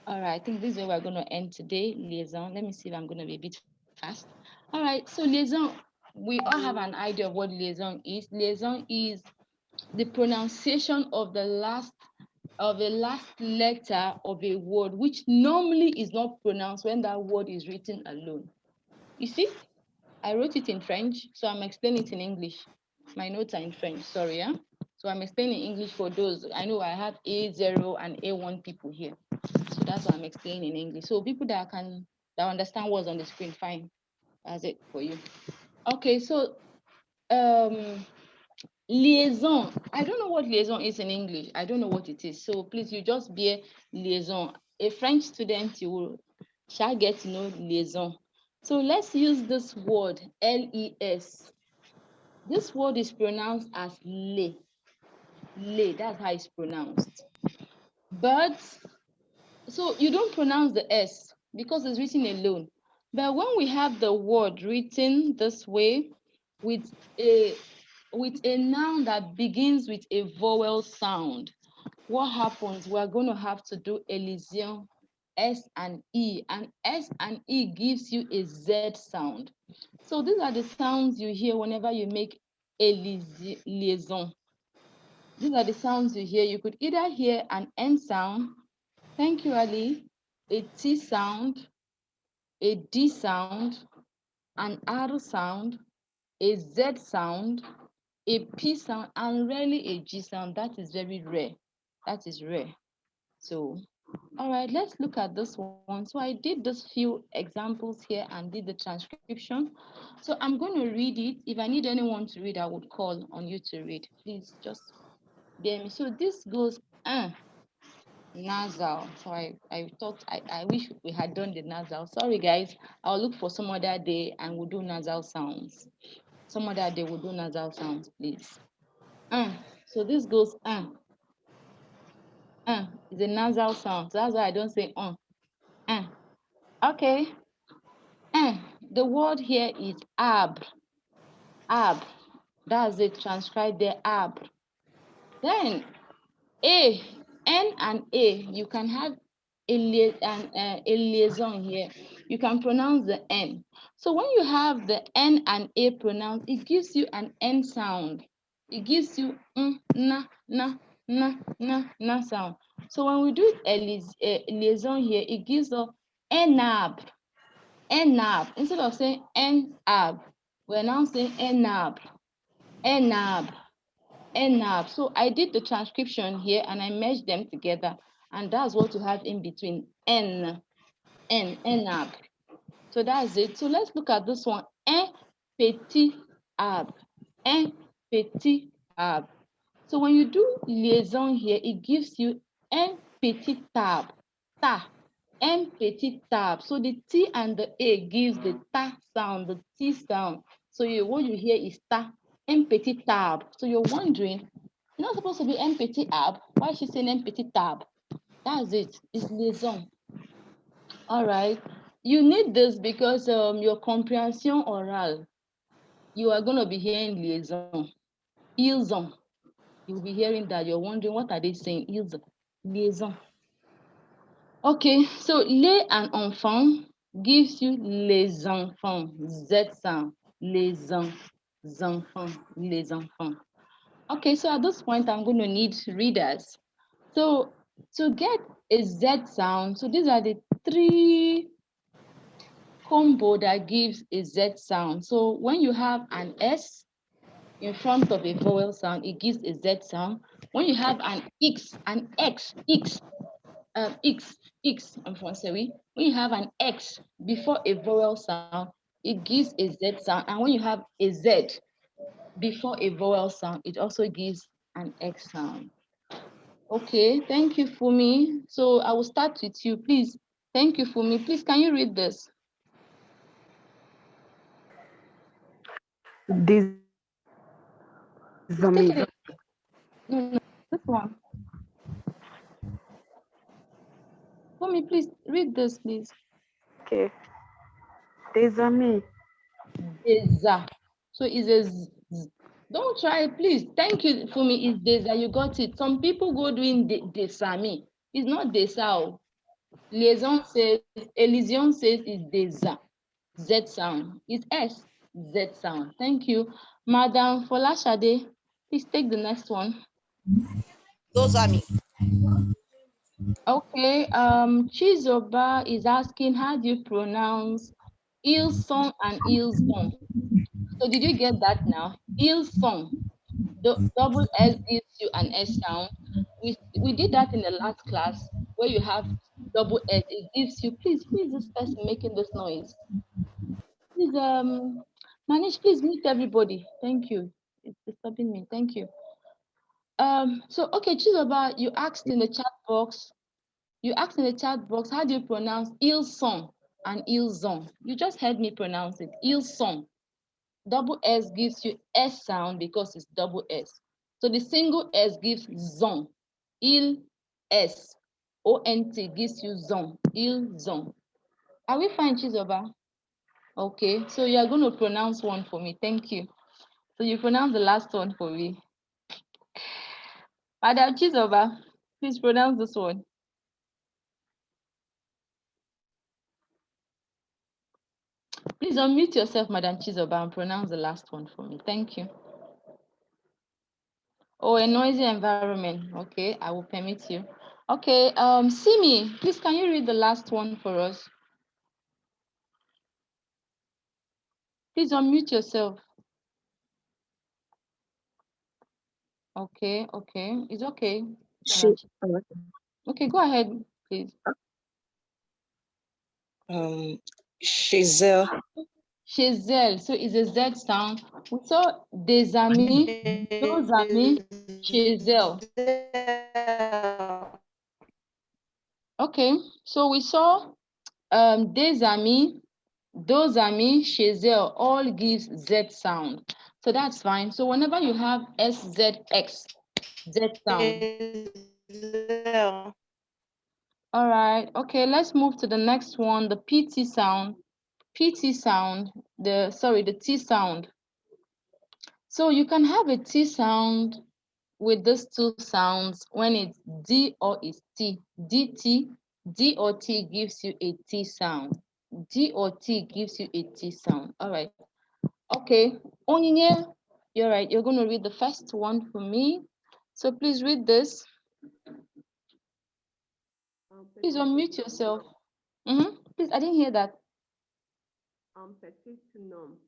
All right, I think this is where we're going to end today, liaison. Let me see if I'm going to be a bit fast. All right, so liaison, we all have an idea of what liaison is. Liaison is the pronunciation of the last letter of a word, which normally is not pronounced when that word is written alone. You see, I wrote it in French, so I'm explaining it in English. My notes are in French, sorry, yeah? So I'm explaining English for those. I know I have A0 and A1 people here. So that's what I'm explaining in English. So people that understand what's on the screen, fine. That's it for you. Okay, so liaison. I don't know what liaison is in English. I don't know what it is. So please, you just bear liaison. A French student, you shall get to know liaison. So let's use this word, L-E-S. This word is pronounced as le. Le, that's how it's pronounced. But, so you don't pronounce the S because it's written alone. But when we have the word written this way with a noun that begins with a vowel sound, what happens? We're going to have to do elision, S and E gives you a Z sound. So these are the sounds you hear whenever you make a liaison. These are the sounds you hear. You could either hear an N sound, thank you, Ali, a T sound, a D sound, an R sound, a Z sound, a P sound and rarely a G sound. That is very rare. That is rare. So, all right, let's look at this one. So I did this few examples here and did the transcription. So I'm going to read it. If I need anyone to read, I would call on you to read. Please just bear me. So this goes nasal. So I thought I wish we had done the nasal. Sorry guys, I'll look for some other day and we'll do nasal sounds. Some other day we'll do nasal sounds, please. So this goes is a nasal sound. So that's why I don't say Okay. The word here is ab. Ab. That's it. Transcribe the ab. Then a, n and a. You can have a liaison here. You can pronounce the n. So when you have the n and a pronounced, it gives you an n sound. It gives you na na sound. So when we do a liaison here, it gives a enab. Enab. Instead of saying enab, we're now saying enab. Enab. Enab. So I did the transcription here and I merged them together, and that's what you have in between enab. So that's it. So let's look at this one. Un petit ab. Un petit ab. So when you do liaison here, it gives you un petit tab. Ta. Un petit tab. So the T and the A gives the ta sound, the T sound. So what you hear is ta. Un petit tab. So you're wondering, you're not supposed to be un petit ab. Why is she saying un petit tab? That's it. It's liaison. All right. You need this because your comprehension oral, you are going to be hearing liaison. Liaison. You'll be hearing that. You're wondering, what are they saying? Liaison. Okay, so les and enfants gives you les enfants. Z sound. Les enfants. Les enfants. Okay, so at this point, I'm going to need readers. So to get a Z sound, so these are the three combo that gives a Z sound. So when you have an S in front of a vowel sound, it gives a Z sound. When you have an X, an X, I'm from Sewi. When you have an X before a vowel sound, it gives a Z sound. And when you have a Z before a vowel sound, it also gives an X sound. Okay, thank you, Fumi. So I will start with you, please. Thank you, Fumi. Please, can you read this? Please take it. No, this one. Fumi, please read this, please. Okay. Des amis. Deza. So it's a z. Don't try, please. Thank you, Fumi. It's Deza. You got it. Some people go doing Desami. It's not Desa. Liaison says, Elysion says it's Deza. Z sound. It's S. Z sound. Thank you. Madam Folashade, please take the next one. Those are me. Okay. Chizoba is asking, how do you pronounce Ilson and Ilson? So did you get that now? Ilson. The double S gives you an S sound. We did that in the last class where you have double S. It gives you, please, who is this person making this noise? Please, Manish, please mute everybody. Thank you. It's disturbing me. Thank you. So okay, Chizoba, you asked in the chat box. How do you pronounce Ilson and Ilson? You just heard me pronounce it. Ilson. Double S gives you S sound because it's double S. So the single S gives zon. Il S. O-N-T gives you zon. Il zon. Are we fine, Chizoba? Okay, so you are going to pronounce one for me. Thank you. So you pronounce the last one for me. Madam Chizoba, please pronounce this one. Please unmute yourself, Madam Chizoba, and pronounce the last one for me. Thank you. Oh, a noisy environment. Okay, I will permit you. Okay, Simi, please can you read the last one for us? Please unmute yourself. Okay, okay. It's okay. She, Okay, go ahead, please. Shizel. Chisel. So it's a Z sound. We saw des amis, dos amis, chisel. Okay, so we saw des amis, dos amis, chisel all gives Z sound. So that's fine. So whenever you have SZX, Z sound. All right, okay, let's move to the next one, the PT sound. PT sound, the T sound. So you can have a T sound with these two sounds when it's D or it's T. DT, D or T gives you a T sound. D or T gives you a T sound. All right. Okay. Onyinye, you're right. You're going to read the first one for me. So please read this. Please unmute yourself. Please, I didn't hear that. Petit nom.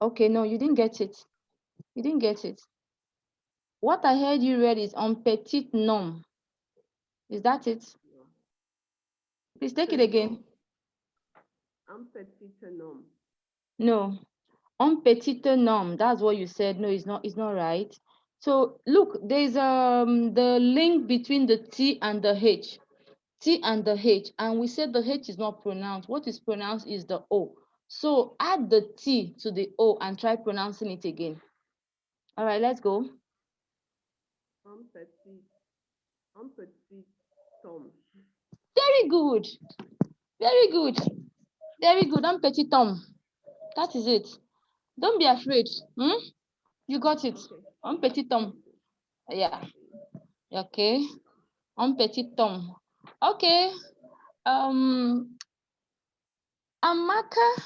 Okay, no, you didn't get it. You didn't get it. What I heard you read is on petit nom. Is that it? Please take it again. Petit nom. No. On petit nom. That's what you said. No, it's not right. So look, there's the link between the T and the H. T and the H, and we said the H is not pronounced. What is pronounced is the O. So add the T to the O and try pronouncing it again. All right, let's go. Petit tom. Very good. Very good. Very good. On petit tom. That is it. Don't be afraid. You got it. Okay. On petit tom. Yeah. Okay. On petit tom. Okay. Amaka,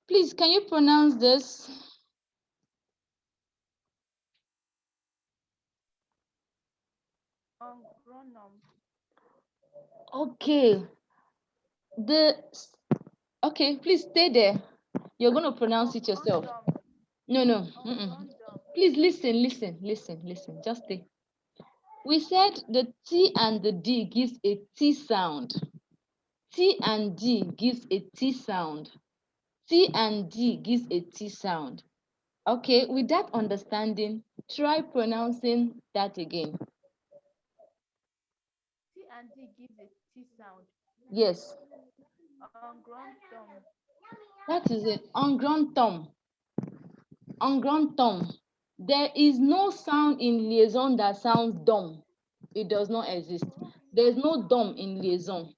please, can you pronounce this? Okay. Okay, please stay there. You're going to pronounce it yourself. No, no. Please listen. Just stay. We said the T and the D gives a T sound. T and D gives a T sound. T and D gives a T sound. Okay, with that understanding, try pronouncing that again. T and D gives a T sound. Yes. That is it. Unground thumb. Unground thumb. There is no sound in liaison that sounds dumb. It does not exist. There's no dumb in liaison.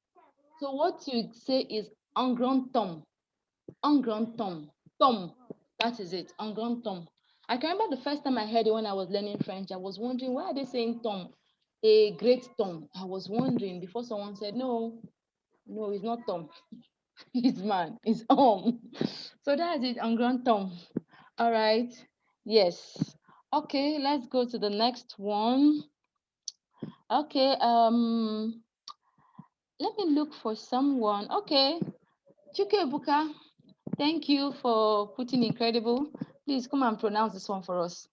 So what you say is unground thumb. Unground thumb. Thumb. That is it. Unground thumb. I can remember the first time I heard it when I was learning French. I was wondering, why are they saying thumb? A great thumb. I was wondering before someone said, no, it's not thumb. It's man. It's So that's it. Unground thumb. All right. Yes. Okay, let's go to the next one. Okay, let me look for someone. Okay, Chukebuka, thank you for putting incredible. Please come and pronounce this one for us.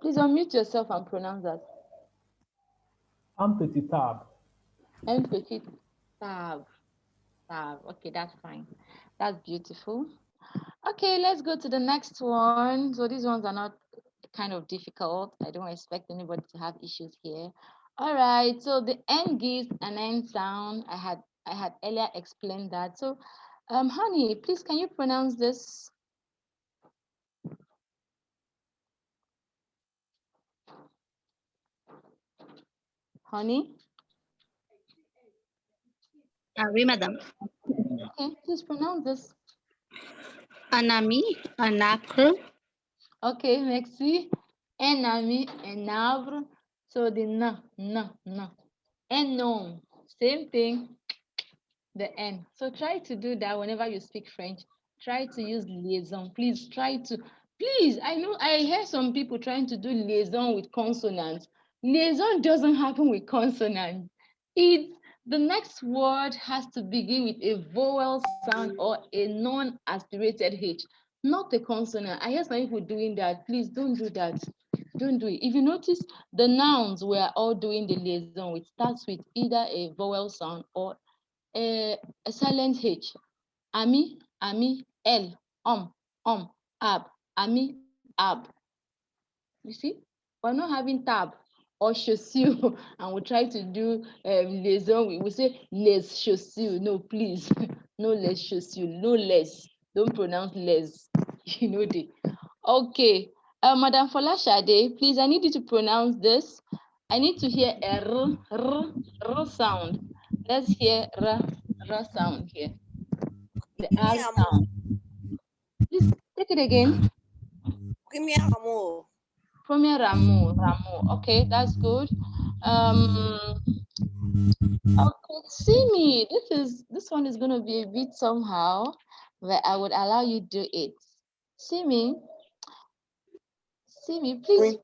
Please unmute yourself and pronounce that. Petit tab. Petit tab. Tab. Okay, that's fine. That's beautiful. Okay, let's go to the next one. So these ones are not kind of difficult. I don't expect anybody to have issues here. All right, so the N gives an N sound. I had earlier explained that. So honey, please can you pronounce this? Honey? Oui, madame. Okay, please pronounce this. Un ami, un acre. Okay, merci. Un ami, un arbre. So the n. Un nom. Same thing. The N. So try to do that whenever you speak French. Try to use liaison. Please please. I know I hear some people trying to do liaison with consonants. Liaison doesn't happen with consonants. It's The next word has to begin with a vowel sound or a non-aspirated H, not a consonant. I hear some people doing that. Please don't do that. Don't do it. If you notice, the nouns we are all doing the liaison with starts with either a vowel sound or a silent H. Ami, ami, L, ab, ami, ab. You see, we're not having tab or chaussure, and we try to do liaison. We will say les chaussures. No, please, no les chaussures, no les. Don't pronounce les. You know the. Okay, Madam Folashade, please, I need you to pronounce this. I need to hear a r sound. Let's hear r sound here. The R sound. Please take it again. Premier amour. Premier Ramu. Okay, that's good. Okay, see me. This one is gonna be a bit somehow, but I would allow you do it. See me. See me, please.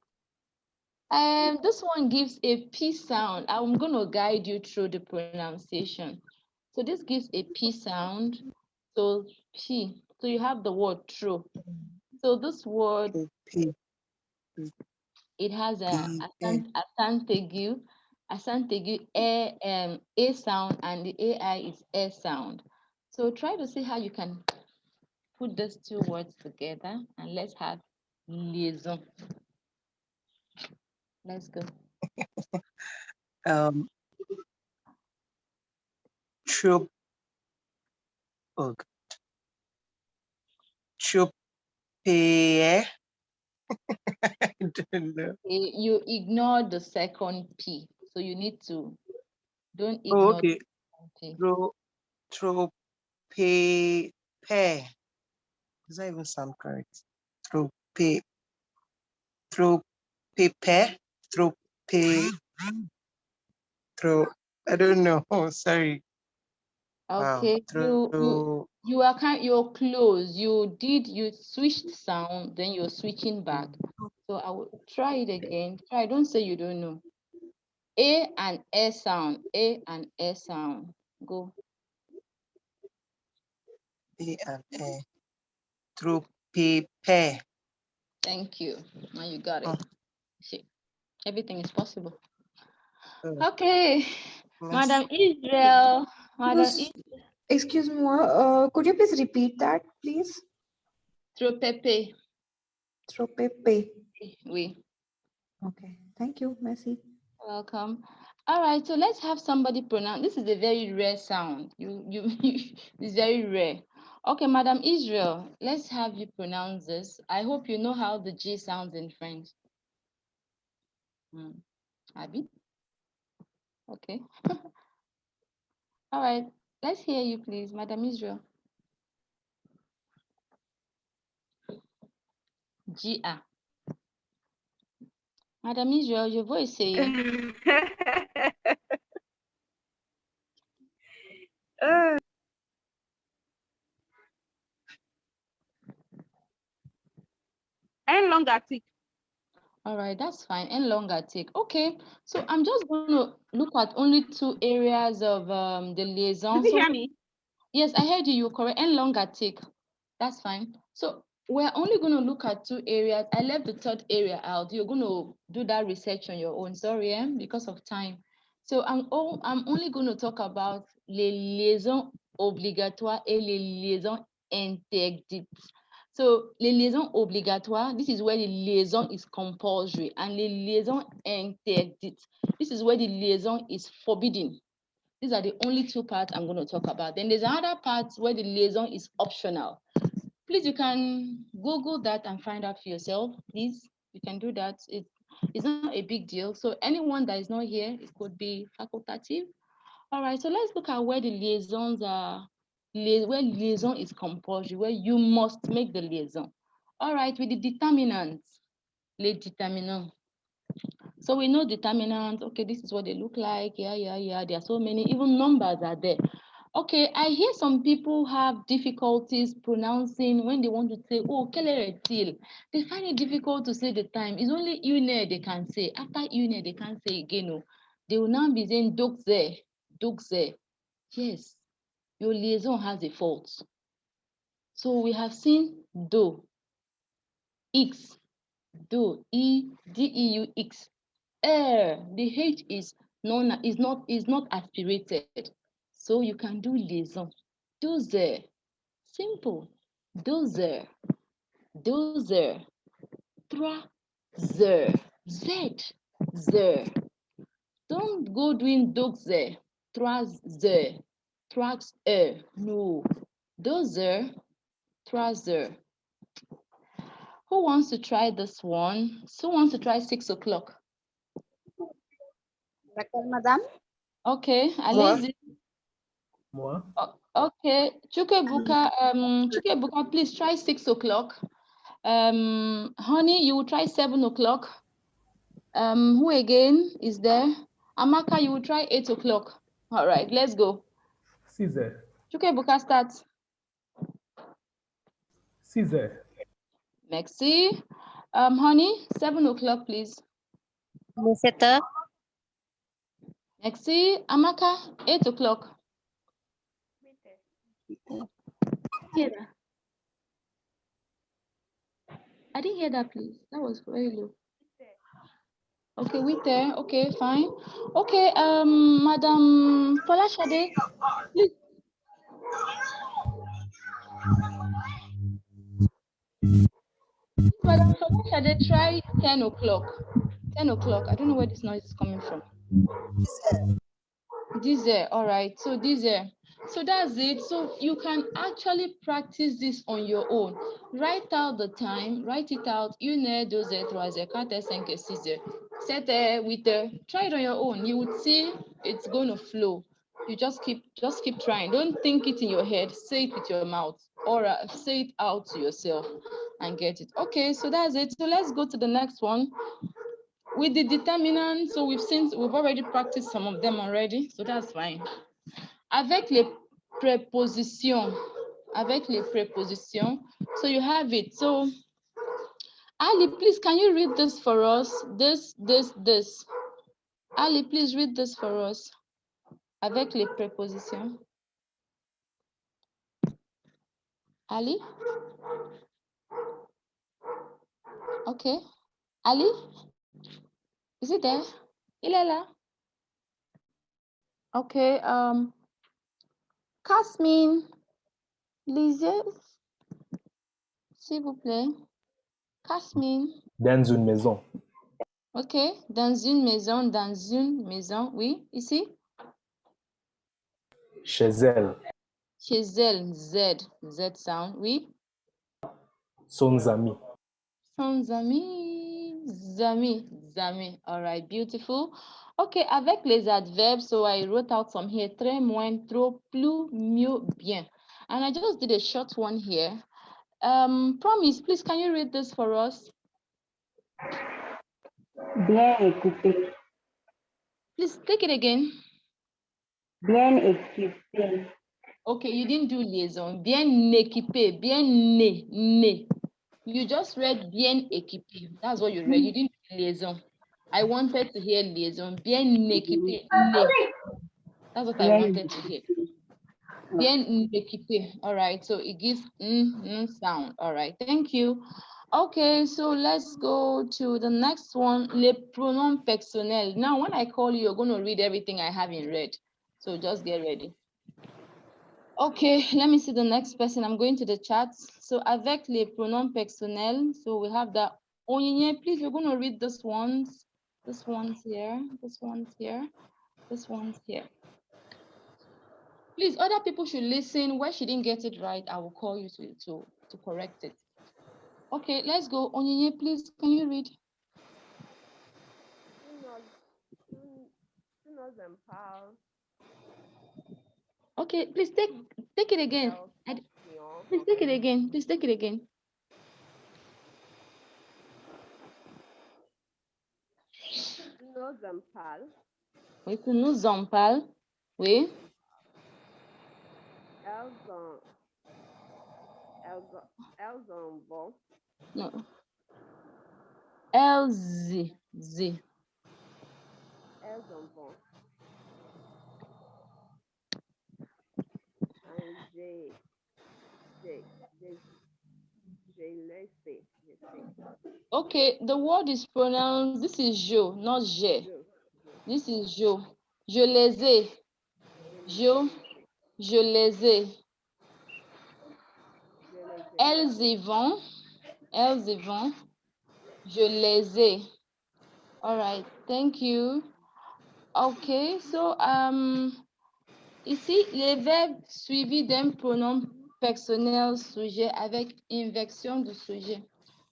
This one gives a P sound. I'm gonna guide you through the pronunciation. So this gives a P sound. So P. So you have the word true. So this word, it has a a sound, and the AI is a sound. So try to see how you can put those two words together, and let's have liaison. Let's go. Troop. Oh, troop. I don't know. You ignore the second P, so you need to don't Oh, ignore okay. the P. Trope. Pair. Does that even sound correct? Trope. Trope. Pair. Trope. Trope. I don't know. Oh, sorry. Okay, Wow. you're close. You switched sound, then you're switching back. So I will try it again. Try, don't say you don't know. A and A sound. A and A sound. Go. A and A. Trope. Pair. Thank you. Now you got it. See, everything is possible. Okay, Madam Israel. Excuse me, could you please repeat that, please? Tropepe. Tropepe. Oui. Okay, thank you, Messi. Welcome. All right, so let's have somebody pronounce. This is a very rare sound. It's very rare. Okay, Madam Israel, let's have you pronounce this. I hope you know how the G sounds in French. Abby? Okay. All right, let's hear you, please, Madam Israel. G-A. Madam Israel, your voice saying. Elongatic. All right, that's fine. And longer take. Okay, so I'm just going to look at only two areas of the liaison. Did you hear me? Yes, I heard you. You're correct. And longer take. That's fine. So we're only going to look at two areas. I left the third area out. You're going to do that research on your own. Sorry, because of time. So I'm only going to talk about les liaisons obligatoires et les liaisons interdites. So, les liaisons obligatoires, this is where the liaison is compulsory, and les liaisons interdites, this is where the liaison is forbidden. These are the only two parts I'm going to talk about. Then there's another part where the liaison is optional. Please, you can Google that and find out for yourself. Please, you can do that. It's not a big deal. So anyone that is not here, it could be facultative. All right, so let's look at where the liaisons are, where liaison is compulsory, where you must make the liaison. All right, with the determinants, les déterminants. So we know determinants, okay, this is what they look like. Yeah. There are so many, even numbers are there. Okay, I hear some people have difficulties pronouncing when they want to say, oh, quelle heure est-il? They find it difficult to say the time. It's only une heure they can say. After une heure, they can't say again. Oh. They will now be saying, dokze. Donc c'est. Yes, your liaison has a fault. So we have seen do, X, do, E-D-E-U-X. The H is not aspirated. So you can do liaison. Dozer. Simple. Dozer. Dozer. Trois heures. Z. Zer. Don't go doing dozer. Trois heures. Trois heures. No. Dozer. Trois heures. Who wants to try this one? Who wants to try 6 o'clock? Madam. Okay, Moi. Alizi. Moi. Okay, Chukebuka, please try 6 o'clock. Honey, you will try 7 o'clock. Who again is there? Amaka, you will try 8 o'clock. All right, let's go. Caesar. Chukebuka, start. Caesar. Merci. Honey, 7 o'clock, please. 17h. Merci. Amaka, 8 o'clock. Hear that? I didn't hear that, please. That was very low. Okay, with there. Okay, fine. Okay, Madam Folashade, please. Madam Folashade, try 10 o'clock. 10 o'clock. I don't know where this noise is coming from. Diesel, all right. So diesel. So that's it. So you can actually practice this on your own. Write out the time, write it out. Une, deux, trois, quatre, cinq, six, sept, huit. Try it on your own. You would see it's going to flow. You just keep trying. Don't think it in your head. Say it with your mouth, or say it out to yourself and get it. Okay, so that's it. So let's go to the next one. With the determinant, so we've already practiced some of them already, so that's fine. Avec les prépositions, so you have it. So Ali, please, can you read this for us? This. Ali, please read this for us. Avec les prépositions. Ali? Okay. Ali? Is it there? Il est là. Okay. Kasmine, lisez, s'il vous plaît. Kasmine. Dans une maison. Ok, dans une maison, oui, ici. Chez elle. Chez elle, Z sound, oui. Son ami. Sans amis, amis. All right, beautiful. Okay, avec les adverbs, so I wrote out some here. Très, moins, trop, plus, mieux, bien. And I just did a short one here. Promise, please, can you read this for us? Bien équipé. Please take it again. Bien équipé. Okay, you didn't do liaison. Bien équipé, bien né. You just read bien équipé. That's what you read. You didn't do liaison. I wanted to hear liaison. Bien équipé, né. That's what I wanted to hear. Bien équipé. All right, so it gives sound. All right, thank you. Okay, so let's go to the next one. Les pronoms personnels. Now, when I call you, you're going to read everything I have in red. So just get ready. Okay, let me see the next person. I'm going to the chat. So avec les pronoms personnels, so we have the Onyinye, please, we're going to read this ones. This one's here, this one's here, this one's here. Please, other people should listen. Where she didn't get it right, I will call you to correct it. Okay, let's go. Onyinye, please, can you read? Okay, please take it again. Please take it again. Please take it again. Oui, que nous en parle. Oui. No. LZ. Z. Okay, the word is pronounced. This is je, not je. This is je. Je les ai. Je les ai. Elles y vont. Elles y vont. Je les ai. All right, thank you. Okay, so ici, les verbes suivis d'un pronom personnel sujet avec inversion du sujet.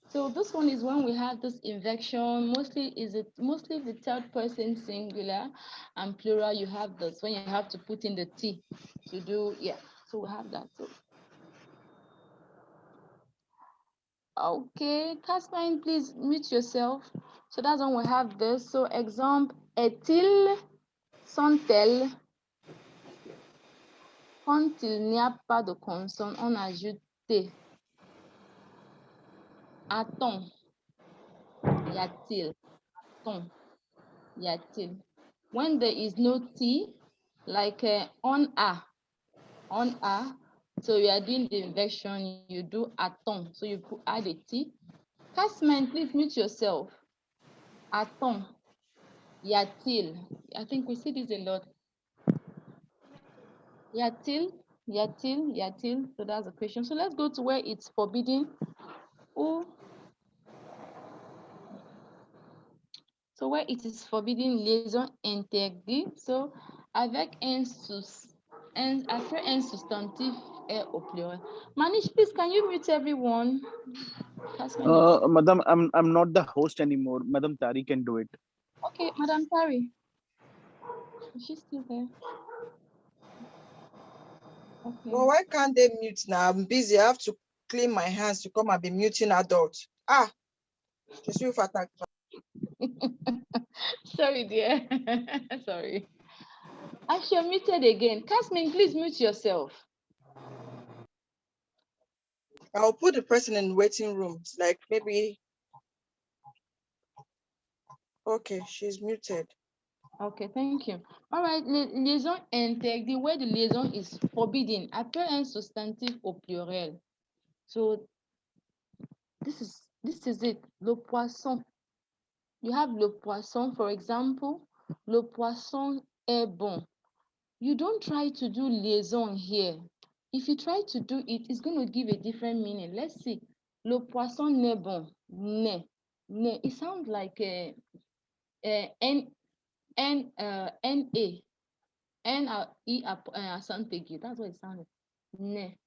So this one is when we have this inversion. Mostly the third person singular and plural. You have this when you have to put in the T to do, yeah. So we have that. So okay, Caspine, please mute yourself. So that's when we have this. So example, est-il, sont-elles, quand il n'y a pas de consonne, on ajoute T. A-t-on, y a-t-il, a-t-on, y a-t-il. When there is no T, like on a, so you are doing the inversion, you do a-t-on, so you add a T. Caspine, please mute yourself. A-t-on, y a-t-il. I think we see this a lot. Y a-t-il, y a-t-il, y a-t-il. So that's the question. So let's go to where it's forbidden. Ou, so where it is forbidden, liaison interdite. So avec après un substantif est au pluriel. Manish, please, can you mute everyone? Madam, I'm not the host anymore. Madam Tari can do it. Okay, Madam Tari. Is she still there? Okay. Well, why can't they mute now? I'm busy. I have to clean my hands to come and be muting adults. Ah, sorry, dear. Sorry. You're muted again. Casmin, please mute yourself. I'll put the person in waiting rooms, like maybe. Okay, she's muted. Okay, thank you. All right, liaison interdite, where the liaison is forbidden, après un substantif au pluriel. So this is it. Le poisson. You have le poisson, for example. Le poisson est bon. You don't try to do liaison here. If you try to do it, it's going to give a different meaning. Let's see. Le poisson n'est bon. N'est. N'est. It sounds like N A. Accent aigu. That's what it sounded. N'est.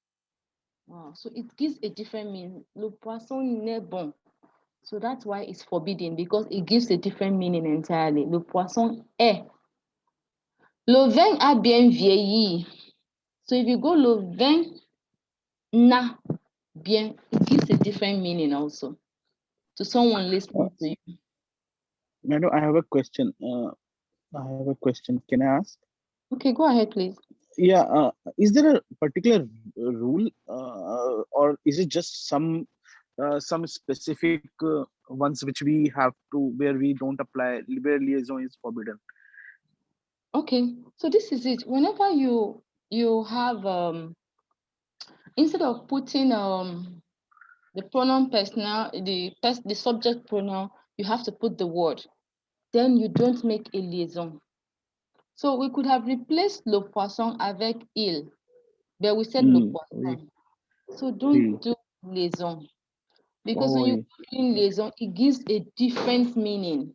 Wow. So it gives a different meaning. Le poisson n'est bon. So that's why it's forbidden, because it gives a different meaning entirely. Le poisson est. Le vin a bien vieilli. So if you go le vin n'a bien, it gives a different meaning also to someone listening to you. Madam, I have a question. Can I ask? Okay, go ahead, please. Yeah. Is there a particular rule, or is it just some specific ones which we have to, where we don't apply, where liaison is forbidden? Okay, so this is it. Whenever you have instead of putting the pronoun personal, the subject pronoun, you have to put the word. Then you don't make a liaison. So we could have replaced le poisson avec il, but we said le poisson. So don't do liaison, because when you put in liaison, it gives a different meaning.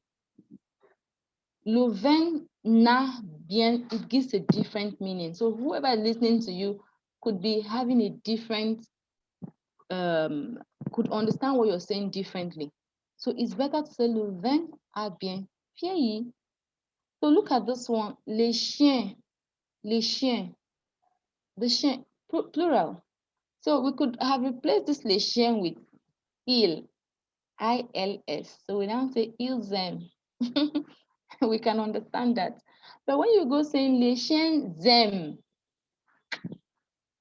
Le vin n'a bien, it gives a different meaning. So whoever is listening to you could be having a different, could understand what you're saying differently. So it's better to say le vin a bien vieilli. So look at this one, les chiens, the chien, plural. So we could have replaced this les chiens with il, I-L-S. So we now say ils aiment. We can understand that. But when you go saying les chiens aiment,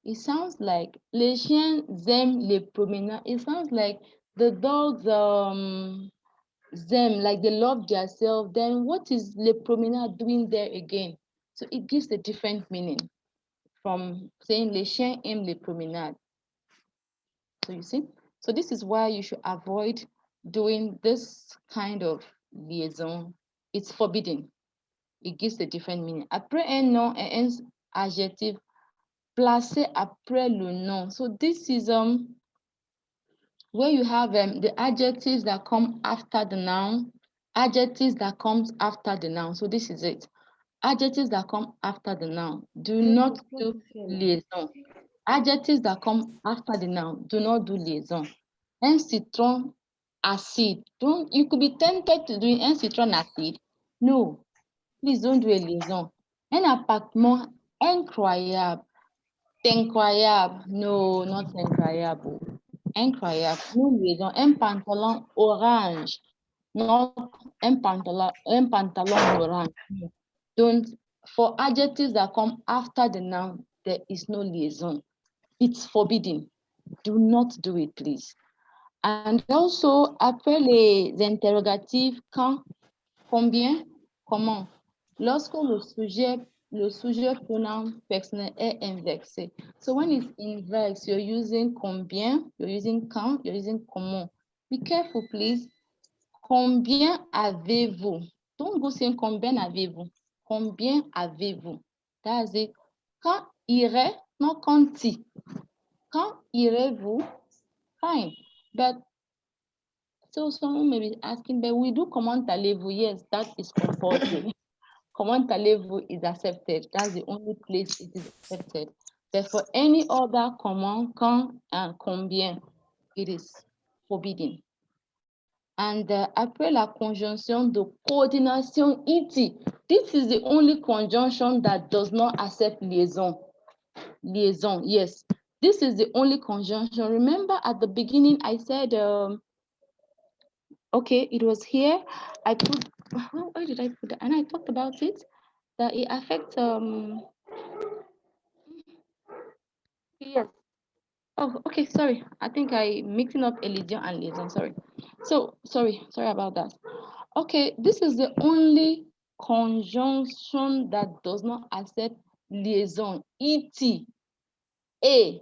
it sounds like les chiens aiment les promenades. It sounds like the dogs them, like they love themselves. Then what is les promenades doing there again? So it gives a different meaning. from saying les chiens aiment les promenades. So you see, so this is why you should avoid doing this kind of liaison. It's forbidden. It gives a different meaning. Après un nom et un adjectif placé après le nom. So this is where you have the adjectives that come after the noun, adjectives that comes after the noun. So this is it. Adjectives that come after the noun. Do not do liaison. Adjectives that come after the noun. Do not do liaison. Un citron acide. Don't, you could be tempted to do un citron acide. No, please don't do a liaison. Un appartement incroyable. Incroyable. No, not incroyable. Incroyable. No liaison. Un pantalon orange. Not un pantalon orange. No. Don't, for adjectives that come after the noun, there is no liaison. It's forbidden. Do not do it, please. And also, après les interrogatifs, quand, combien, comment, lorsque le sujet pronom personnel est inversé. So when it's inverse, you're using combien, you're using quand, you're using comment. Be careful, please. Combien avez-vous? Don't go saying combien avez-vous. Combien avez-vous? That's it. Quand irait, not quand y. Quand irez-vous? Fine. But so someone may be asking, but we do comment allez-vous? Yes, that is compulsory. Comment allez-vous is accepted. That's the only place it is accepted. But for any other comment, quand, and combien, it is forbidden. And après la conjonction de coordination ET, this is the only conjunction that does not accept liaison. Liaison, yes. This is the only conjunction. Remember at the beginning I said, okay, it was here. I put, where did I put that? And I talked about it, that it affects, yes. Oh, okay, sorry. I think I mixing up elision and liaison, sorry. So, sorry about that. Okay, this is the only conjunction that does not accept liaison. Et, a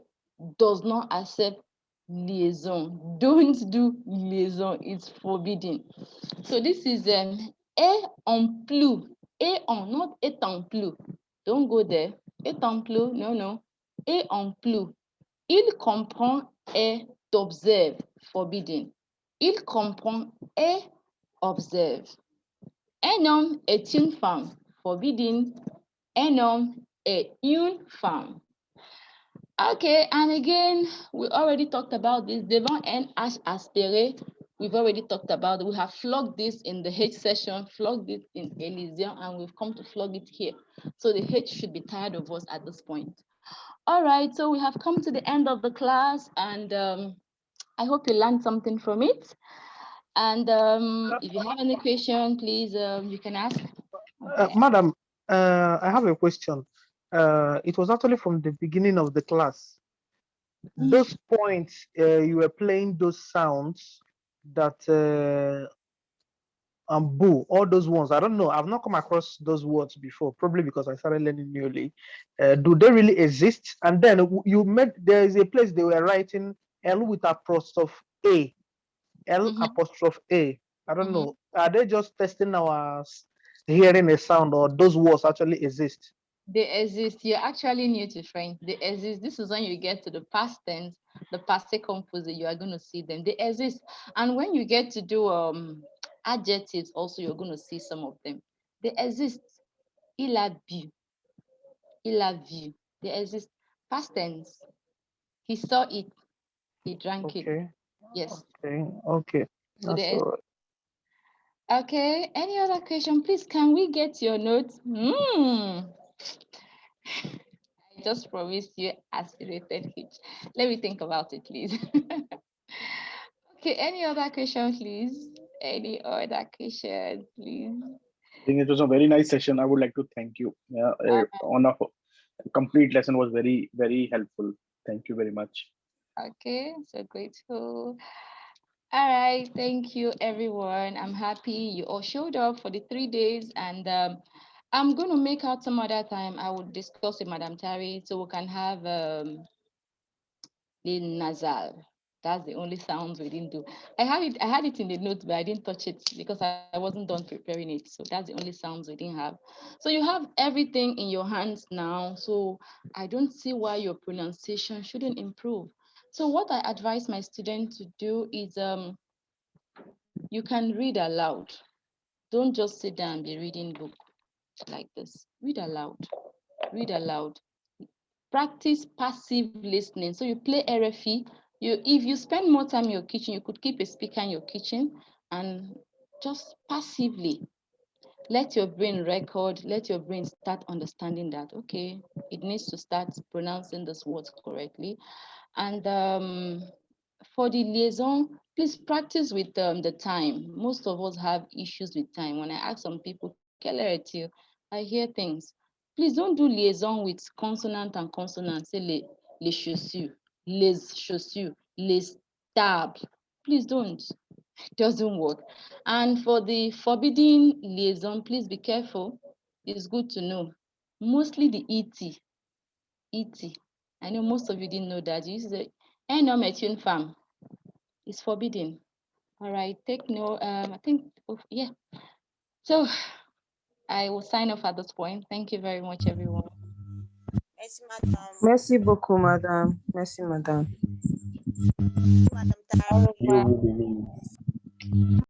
does not accept liaison. Don't do liaison, it's forbidden. So this is et en plus, et en, not et en plus. Don't go there. Et en plus, no. Et en plus. Il comprend et observe, forbidden. Il comprend et observe. Un homme est une femme, forbidden. Un homme est une femme. Okay, and again, we already talked about this. Devant un H aspiré, we've already talked about it. We have flogged this in the H session, flogged it in Elysium, and we've come to flog it here. So the H should be tired of us at this point. All right, so we have come to the end of the class, and I hope you learned something from it. And if you have any question, please, you can ask. Madam, I have a question. It was actually from the beginning of the class. Those points, you were playing those sounds that boo, all those ones. I don't know. I've not come across those words before, probably because I started learning newly. Do they really exist? And then you met, there is a place they were writing L with apostrophe A. L apostrophe A. I don't know. Are they just testing our hearing a sound, or those words actually exist? They exist. You're actually new to French. They exist. This is when you get to the past tense, the passé composé, you are going to see them. They exist. And when you get to do adjectives, also, you're going to see some of them. They exist. Il a bu. Il a vu. They exist. Past tense. He saw it. He drank it. Yes. Okay. So That's all right. Okay. Any other question? Please, can we get your notes? I just promised you aspirated hitch. Let me think about it, please. Okay. Any other question, please? Any other question, please? I think it was a very nice session. I would like to thank you. On a complete lesson was very, very helpful. Thank you very much. Okay, so grateful. All right, thank you everyone. I'm happy you all showed up for the 3 days, and I'm going to make out some other time. I will discuss with Madam Tari so we can have the nasal. That's the only sounds we didn't do. I had it in the notes, but I didn't touch it because I wasn't done preparing it. So that's the only sounds we didn't have. So you have everything in your hands now. So I don't see why your pronunciation shouldn't improve. So what I advise my students to do is you can read aloud. Don't just sit down and be reading book like this. Read aloud. Read aloud. Practice passive listening. So you play RFE. If you spend more time in your kitchen, you could keep a speaker in your kitchen and just passively let your brain record, let your brain start understanding that, okay, it needs to start pronouncing these words correctly. And for the liaison, please practice with the time. Most of us have issues with time. When I ask some people, you, I hear things. Please don't do liaison with consonant and consonant. Say les chaussures, les chaussures, les tables. Please don't. It doesn't work. And for the forbidden liaison, please be careful. It's good to know. Mostly the ET. I know most of you didn't know that. You use the Metune farm. It's forbidden. All right, take no, I think, oh, yeah. So I will sign off at this point. Thank you very much, everyone. Merci, madame. Merci beaucoup, madame. Merci, madame. Madame Tara. Dieu vous bénisse.